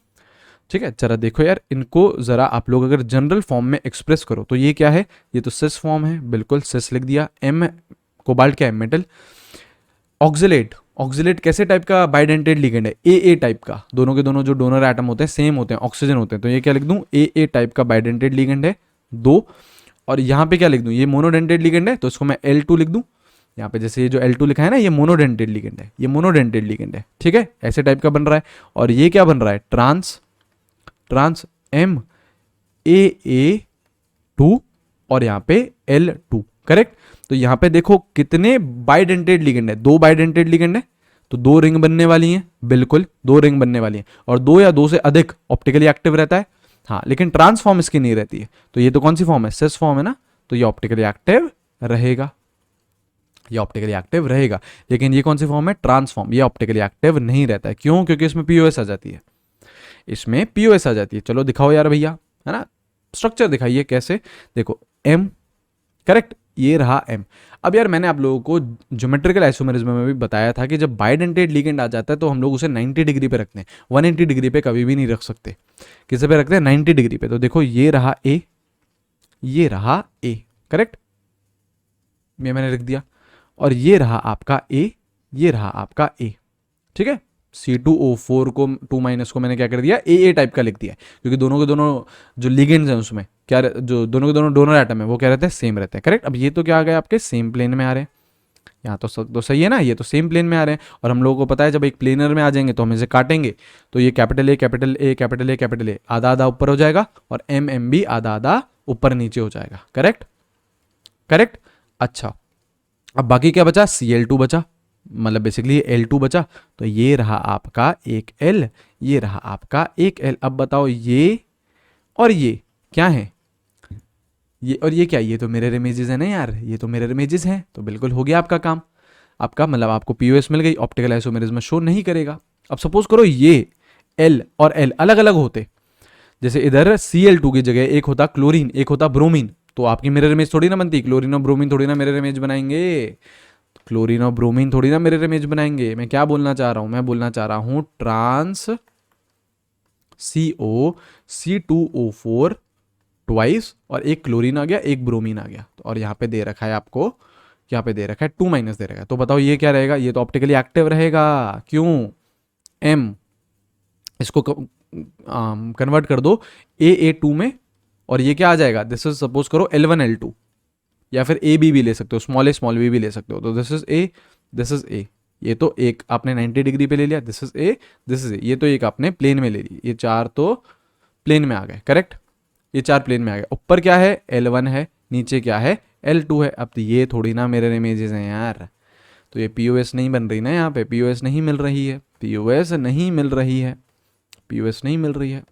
ठीक है। जरा देखो यार, इनको जरा आप लोग अगर जनरल फॉर्म में एक्सप्रेस करो तो ये क्या है, ये तो सिस फॉर्म है, बिल्कुल सिस लिख दिया, M कोबाल्ट क्या है, मेटल। ऑक्सिलेट, ऑक्सिलेट कैसे टाइप का बाइडेंटेड लिगेंड है, ए टाइप का, दोनों के दोनों जो डोनर एटम होते हैं सेम होते हैं, ऑक्सीजन होते हैं, तो ये क्या लिख दूं, ए टाइप का बाइडेंटेड लिगेंड है 2। और यहाँ पे क्या लिख दूं, ये मोनोडेंटेड लिगेंड है, तो इसको मैं L2 लिख दूं। यहाँ पे जैसे ये जो L2 लिखा है ना, ये मोनोडेंटेड लिगेंड है, ये मोनोडेंटेड लिगेंड है, ठीक है, ऐसे टाइप का बन रहा है। और ये क्या बन रहा है, ट्रांस M AA2 और यहाँ पे L2, करेक्ट। तो यहाँ पे देखो कितने बाइडेंटेड लिगेंड है, 2 बाइडेंटेड लिगेंड है, तो 2 रिंग बनने वाली हैं, बिल्कुल 2 रिंग बनने वाली हैं, और 2 या 2 से अधिक ऑप्टिकली एक्टिव रहता है, हाँ, लेकिन ट्रांसफॉर्म इसकी नहीं रहती है। तो ये तो कौन सी फॉर्म है, सिस फॉर्म है ना, तो ये ऑप्टिकली एक्टिव रहेगा, ये ऑप्टिकली एक्टिव रहेगा। लेकिन ये कौन सी फॉर्म है, ट्रांसफॉर्म, ये ऑप्टिकली एक्टिव नहीं रहता है, क्यों, क्योंकि इसमें पीओएस आ जाती है, इसमें पीओएस आ जाती है। चलो दिखाओ यार भैया, है ना, स्ट्रक्चर दिखाइए कैसे, देखो M, करेक्ट, ये रहा M। अब यार मैंने आप लोगों को ज्योमेट्रिकल आइसोमेरिज्म में भी बताया था कि जब बाइडेंटेड लिगेंड आ जाता है तो हम लोग उसे 90 डिग्री पे रखते हैं, 180 डिग्री पे कभी भी नहीं रख सकते। किसे पे रखते हैं, 90 डिग्री पे। तो देखो ये रहा A, ये रहा A, करेक्ट, ये मैंने लिख दिया, और ये रहा आपका A, ये रहा आपका A, ठीक है। C2O4 को 2- को मैंने क्या कर दिया, AA टाइप का लिख दिया, क्योंकि दोनों के दोनों जो लिगेंड्स हैं उसमें क्या, जो दोनों के दोनों डोनर एटम है वो क्या रहते हैं, सेम रहते हैं, करेक्ट। अब ये तो क्या आ गए आपके, सेम प्लेन में आ रहे हैं, यहाँ तो सही है ना, ये तो सेम प्लेन में आ रहे हैं। और हम लोगों को पता है जब एक प्लेनर में आ जाएंगे तो हम इसे काटेंगे, तो ये capital A capital A capital A capital A आधा आधा ऊपर हो जाएगा, और M भी आधा आधा ऊपर नीचे हो जाएगा, करेक्ट, करेक्ट। अच्छा, अब बाकी क्या बचा, Cl2 बचा, मतलब बेसिकली L2 बचा, तो ये रहा आपका एक L, ये रहा आपका एक L। अब बताओ ये और ये क्या है, ये और ये क्या, ये तो मिरर इमेजेस है ना यार, ये तो मिरर इमेजेस हैं, तो बिल्कुल हो गया आपका काम, आपका मतलब आपको पीओएस मिल गई, ऑप्टिकल आइसोमेरिज्म शो नहीं करेगा। अब सपोज करो ये L और L अलग अलग होते, जैसे इधर Cl2 की जगह एक होता क्लोरीन, एक होता ब्रोमीन, तो आपकी मिरर इमेज थोड़ी ना बनती, क्लोरीन और ब्रोमीन थोड़ी ना मिरर इमेज बनाएंगे, क्लोरीन और ब्रोमीन थोड़ी ना मिरर इमेज बनाएंगे। मैं क्या बोलना चाह रहा हूं, मैं बोलना चाह रहा हूं ट्रांस CO C2O4 ट्वाइस, और एक क्लोरीन आ गया, एक ब्रोमीन आ गया, और यहाँ पे दे रखा है आपको, यहाँ पे दे रखा है 2- दे रखा है, तो बताओ ये क्या रहेगा, ये तो ऑप्टिकली एक्टिव रहेगा, क्यों, M, इसको कन्वर्ट कर दो AA2 में, और ये क्या आ जाएगा, दिस इज सपोज करो L1L2, या फिर AB भी ले सकते हो, स्मॉल b भी ले सकते हो, तो this is A, this is A, ये तो एक आपने 90 डिग्री पे ले लिया, this is A, this is A, ये तो एक आपने प्लेन में ले ली, ये 4 तो प्लेन में आ गए, करेक्ट, ये 4 प्लेन में आ गए। ऊपर क्या है, L1 है, नीचे क्या है, L2 है। अब तो ये थोड़ी ना मिरर इमेजेस हैं यार, तो ये पीओएस नहीं बन रही ना, यहाँ पे पीओएस नहीं मिल रही है, पीओएस नहीं मिल रही है, पीओएस नहीं मिल रही है,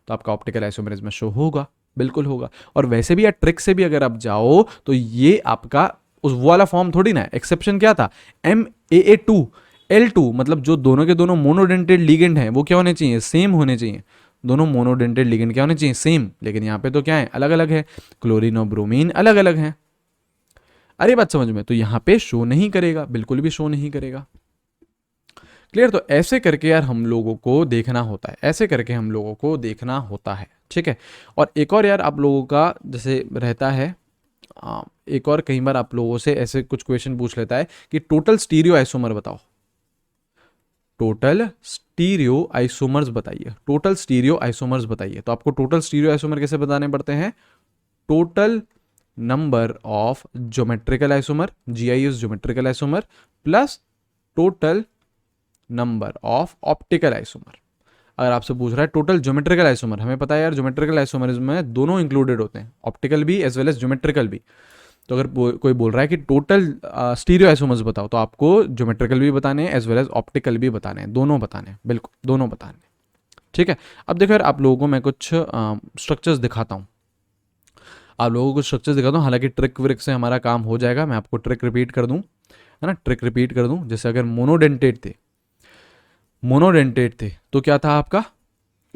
तो आपका ऑप्टिकल आइसोमेरिज्म शो होगा, बिल्कुल होगा। और वैसे भी यार ट्रिक से भी अगर आप जाओ तो ये आपका उस वाला फॉर्म थोड़ी ना, एक्सेप्शन क्या था, MAA2 L2, मतलब जो दोनों के दोनों मोनोडेंटेड लिगेंड हैं वो क्या होने चाहिए, सेम होने चाहिए, दोनों मोनोडेंटेड लिगेंड क्या होने चाहिए, सेम। लेकिन यहाँ पे तो क्या है, अलग अलग है, क्लोरीन और ब्रोमीन अलग अलग हैं। अरे बात समझ में, तो यहाँ पे शो नहीं करेगा, बिल्कुल भी शो नहीं करेगा, क्लियर। तो ऐसे करके यार हम लोगों को देखना होता है, ऐसे करके हम लोगों को देखना होता है, ठीक है। और एक और यार आप लोगों का जैसे रहता है, एक और कई बार आप लोगों से ऐसे कुछ क्वेश्चन पूछ लेता है कि टोटल स्टीरियो आइसोमर बताओ, टोटल स्टीरियो आइसोमर्स बताइए, टोटल स्टीरियो आइसोमर्स बताइए। तो आपको टोटल स्टीरियो आइसोमर कैसे बताने पड़ते हैं, total number of geometrical isomer, GIS geometrical isomer, plus total number of optical isomer. अगर आपसे पूछ रहा है टोटल ज्योमेट्रिकल आइसोमर, हमें पता है यार ज्योमेट्रिकल आइसोमरिज्म में दोनों इंक्लूडेड होते हैं, ऑप्टिकल भी एज वेल एज ज्योमेट्रिकल भी। तो अगर कोई बोल रहा है कि टोटल स्टीरियो आइसोमर्स बताओ, तो आपको ज्योमेट्रिकल भी बताने हैं एज वेल एज ऑप्टिकल भी बताने हैं, दोनों बताने हैं, बिल्कुल दोनों बताने हैं, ठीक है। अब देखो यार आप लोगों को मैं कुछ स्ट्रक्चर्स दिखाता हूँ, आप लोगों को कुछ स्ट्रक्चर्स दिखाता हूँ, हालांकि ट्रिक व्रिक से हमारा काम हो जाएगा, मैं आपको ट्रिक रिपीट कर दूँ, है ना, ट्रिक रिपीट कर दूँ। जैसे अगर मोनोडेंटेड थे तो क्या था आपका,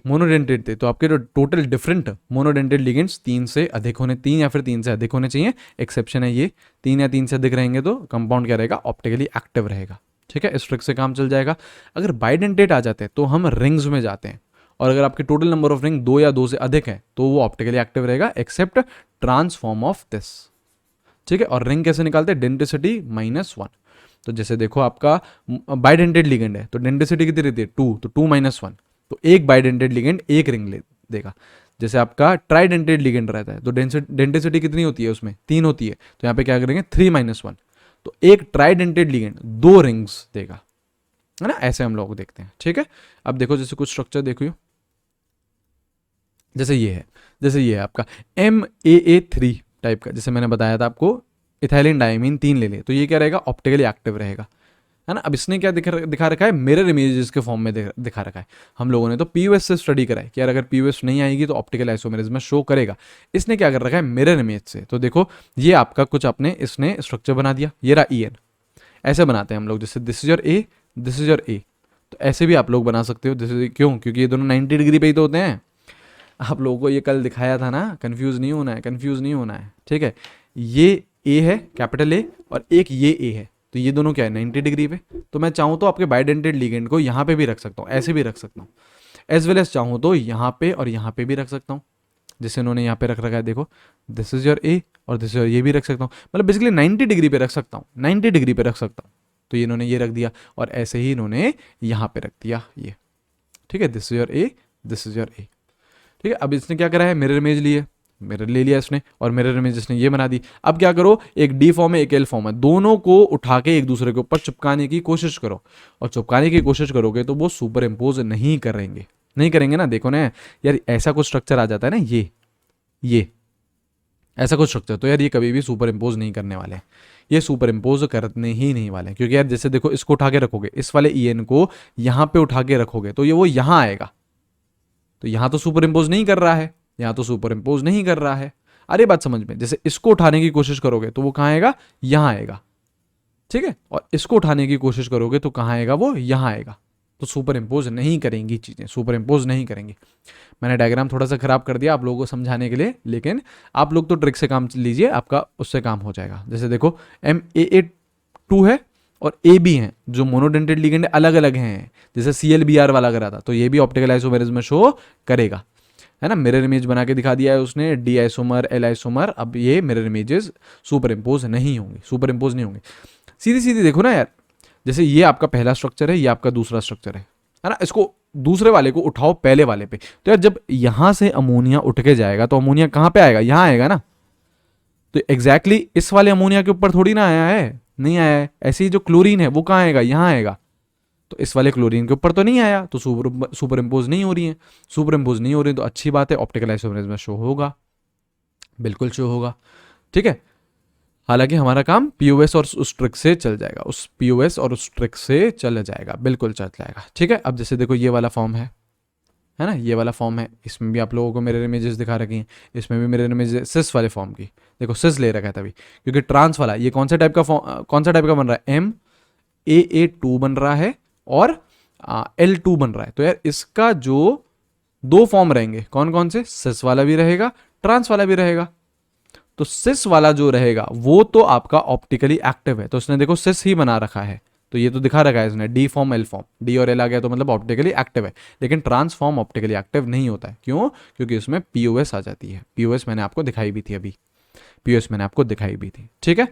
मोनोडेंटेड थे तो आपके जो टोटल डिफरेंट मोनोडेंटेड लिगेंड्स 3 से अधिक होने, 3 या फिर 3 से अधिक होने चाहिए, एक्सेप्शन है ये, 3 या 3 से अधिक रहेंगे तो कंपाउंड क्या रहेगा, ऑप्टिकली एक्टिव रहेगा, ठीक है, इस ट्रिक से काम चल जाएगा। अगर बाइडेंटेड आ जाते हैं तो हम रिंग्स में जाते हैं, और अगर आपके टोटल नंबर ऑफ रिंग 2 या 2 से अधिक है तो वो ऑप्टिकली एक्टिव रहेगा, एक्सेप्ट ट्रांसफॉर्म ऑफ दिस, ठीक है। और रिंग कैसे निकालते हैं, डेंसिटी -1। तो जैसे देखो आपका बाइडेंटेड लिगेंड है तो डेंसिटी कितनी रहती है 2, तो 2 - 1, तो एक बाइडेंटेड लिगेंड एक रिंग ले देगा। जैसे आपका ट्राइडेंटेड लिगेंड रहता है तो डेंसिटी कितनी होती है उसमें 3 होती है, तो यहाँ पे क्या करेंगे 3 - 1, तो एक ट्राइडेंटेड लिगेंड 2 रिंग्स देगा, है ना। ऐसे हम लोग देखते हैं, ठीक है। अब देखो जैसे कुछ स्ट्रक्चर देखो, जैसे ये है आपका MAA3 टाइप का, जैसे मैंने बताया था आपको इथाइलिन डायमीन 3 ले ले, तो ये क्या रहेगा, ऑप्टिकली एक्टिव रहेगा, है ना। अब इसने क्या दिखा रखा है, मिरर इमेजेस के फॉर्म में दिखा रखा है। हम लोगों ने तो पीयूएस से स्टडी करा है कि यार अगर पीयूएस नहीं आएगी तो ऑप्टिकल आइसोमेरिज्म में शो करेगा। इसने क्या कर रखा है, मिरर इमेज से। तो देखो ये आपका कुछ अपने इसने स्ट्रक्चर बना दिया, ये रहा EN। ऐसे बनाते हैं हम लोग, जैसे this is your A, this is your A, तो ऐसे भी आप लोग बना सकते हो। क्यों, क्योंकि ये दोनों 90 डिग्री पे ही तो होते हैं। आप लोगों को ये कल दिखाया था ना, कंफ्यूज नहीं होना है, ठीक है। ये ए है, कैपिटल ए, और एक ये ए है, तो ये दोनों क्या है 90 डिग्री पे। तो मैं चाहूँ तो आपके बाइडेंटेड लिगेंड को यहाँ पे भी रख सकता हूँ, ऐसे भी रख सकता हूँ, एज वेल एज चाहूँ तो यहाँ पे और यहाँ पे भी रख सकता हूँ, जैसे इन्होंने यहाँ पे रख रखा है। देखो दिस इज योर ए और दिस इज योर, ये भी रख सकता हूँ, मतलब बेसिकली 90 डिग्री पे रख सकता हूँ, 90 डिग्री पे रख सकता हूँ। तो ये इन्होंने ये रख दिया और ऐसे ही इन्होंने यहाँ पे रख दिया ये, ठीक है। This is your A, this is your A, ठीक है। अब इसने क्या करा है, मिरर इमेज लिए, मिरर ले लिया इसने, और मिरर इमेज इसने ये बना दी। अब क्या करो, एक डी फॉर्म है एक एल फॉर्म है, दोनों को उठा के एक दूसरे के ऊपर चिपकाने की कोशिश करो, और चिपकाने की कोशिश करोगे तो वो सुपर इम्पोज नहीं करेंगे ना। देखो ना यार, ऐसा कुछ स्ट्रक्चर आ जाता है ना, ये ऐसा कुछ स्ट्रक्चर, तो यार ये कभी भी सुपर इम्पोज नहीं करने वाले हैं, ये सुपर इम्पोज करने ही नहीं वाले हैं। क्योंकि यार जैसे देखो, इसको उठा के रखोगे, इस वाले EN को यहाँ पे उठा के रखोगे तो ये वो यहाँ आएगा, तो यहाँ तो सुपर इम्पोज नहीं कर रहा है, यहाँ तो सुपर इम्पोज नहीं कर रहा है। अरे बात समझ में, जैसे इसको उठाने की कोशिश करोगे तो वो कहाँ आएगा, यहाँ आएगा, ठीक है। और इसको उठाने की कोशिश करोगे तो कहाँ आएगा, वो यहाँ आएगा। तो सुपर इम्पोज नहीं करेंगी चीज़ें, सुपर इम्पोज नहीं करेंगी। मैंने डायग्राम थोड़ा सा खराब कर दिया आप लोगों को समझाने के लिए, लेकिन आप लोग तो ट्रिक से काम लीजिए, आपका उससे काम हो जाएगा। जैसे देखो MAA2 है और AB हैं, जो मोनोडेंटेड लिगेंड अलग अलग हैं, जैसे CLBR वाला करा था, तो ये भी ऑप्टिकल आइसोमेरिज्म में शो करेगा, है ना। मिरर इमेज बना के दिखा दिया है उसने, डी आइसोमर, L आइसोमर। अब ये मिरर इमेजेस सुपर इम्पोज नहीं होंगे, सीधी सीधी देखो ना यार। जैसे ये आपका पहला स्ट्रक्चर है, ये आपका दूसरा स्ट्रक्चर है ना। इसको दूसरे वाले को उठाओ पहले वाले पे, तो यार जब यहां से अमोनिया उठ के जाएगा तो अमोनिया कहां पे आएगा, यहां आएगा ना। तो एग्जैक्टली इस वाले अमोनिया के ऊपर थोड़ी ना आया है, नहीं आया है। ऐसे ही जो क्लोरीन है वो कहां आएगा, यहां आएगा। तो इस वाले क्लोरीन के ऊपर तो नहीं आया, तो सुपर इम्पोज नहीं हो रही है। सुपर इम्पोज नहीं हो रही तो अच्छी बात है, ऑप्टिकल आइसोमेरिज्म में शो होगा, बिल्कुल शो होगा, ठीक है। हालांकि हमारा काम पीओएस और उस ट्रिक से चल जाएगा, उस पीओएस और उस ट्रिक से चल जाएगा, बिल्कुल चल जाएगा, ठीक है। अब जैसे देखो ये वाला फॉर्म है ना, ये वाला फॉर्म है, इसमें भी आप लोगों को मिरर इमेजेस दिखा रखी हैं, इसमें भी मिरर इमेजेस सिस वाले फॉर्म की। देखो सिस ले रखा है तभी, क्योंकि ट्रांस वाला ये कौन सा टाइप का बन रहा है, MAA2 बन रहा है और L2 बन रहा है। तो यार इसका जो 2 फॉर्म रहेंगे, कौन कौन से, सिस वाला भी रहेगा, ट्रांस वाला भी रहेगा। तो सिस वाला जो रहेगा वो तो आपका ऑप्टिकली एक्टिव है, तो इसने देखो सिस ही बना रखा है, तो ये तो दिखा रखा है इसने, D form L form, D और L आ गया तो मतलब ऑप्टिकली एक्टिव है। लेकिन ट्रांसफॉर्म ऑप्टिकली एक्टिव नहीं होता है, क्यों, क्योंकि उसमें पीओएस आ जाती है। पीओएस मैंने आपको दिखाई भी थी अभी, ठीक है।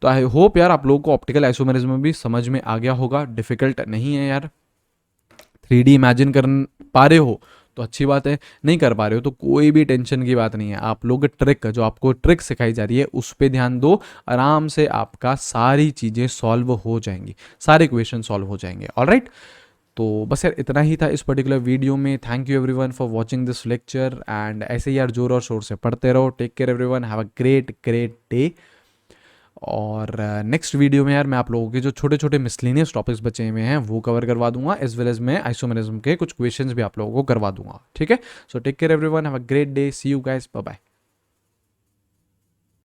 तो आई होप यार आप लोगों को ऑप्टिकल आइसोमेरिज्म में भी समझ में आ गया होगा, डिफिकल्ट नहीं है यार। 3D इमेजिन कर पा रहे हो तो अच्छी बात है, नहीं कर पा रहे हो तो कोई भी टेंशन की बात नहीं है। आप लोग ट्रिक, जो आपको ट्रिक सिखाई जा रही है उस पर ध्यान दो, आराम से आपका सारी चीज़ें सॉल्व हो जाएंगी, सारे क्वेश्चन सॉल्व हो जाएंगे। ऑलराइट, तो बस यार इतना ही था इस पर्टिकुलर वीडियो में। Thank you everyone for watching this lecture, and ऐसे ही यार जोर और शोर से पढ़ते रहो। Take care everyone, have a great day. और नेक्स्ट वीडियो में यार मैं आप लोगों के जो छोटे छोटे मिसलिनियस टॉपिक्स बचे हुए हैं वो कवर करवा दूंगा, एज वेल एज मैं आइसोमेरिज्म के कुछ क्वेश्चंस भी आप लोगों को करवा दूंगा, ठीक है। So take care everyone, have a great day, see you guys, bye bye.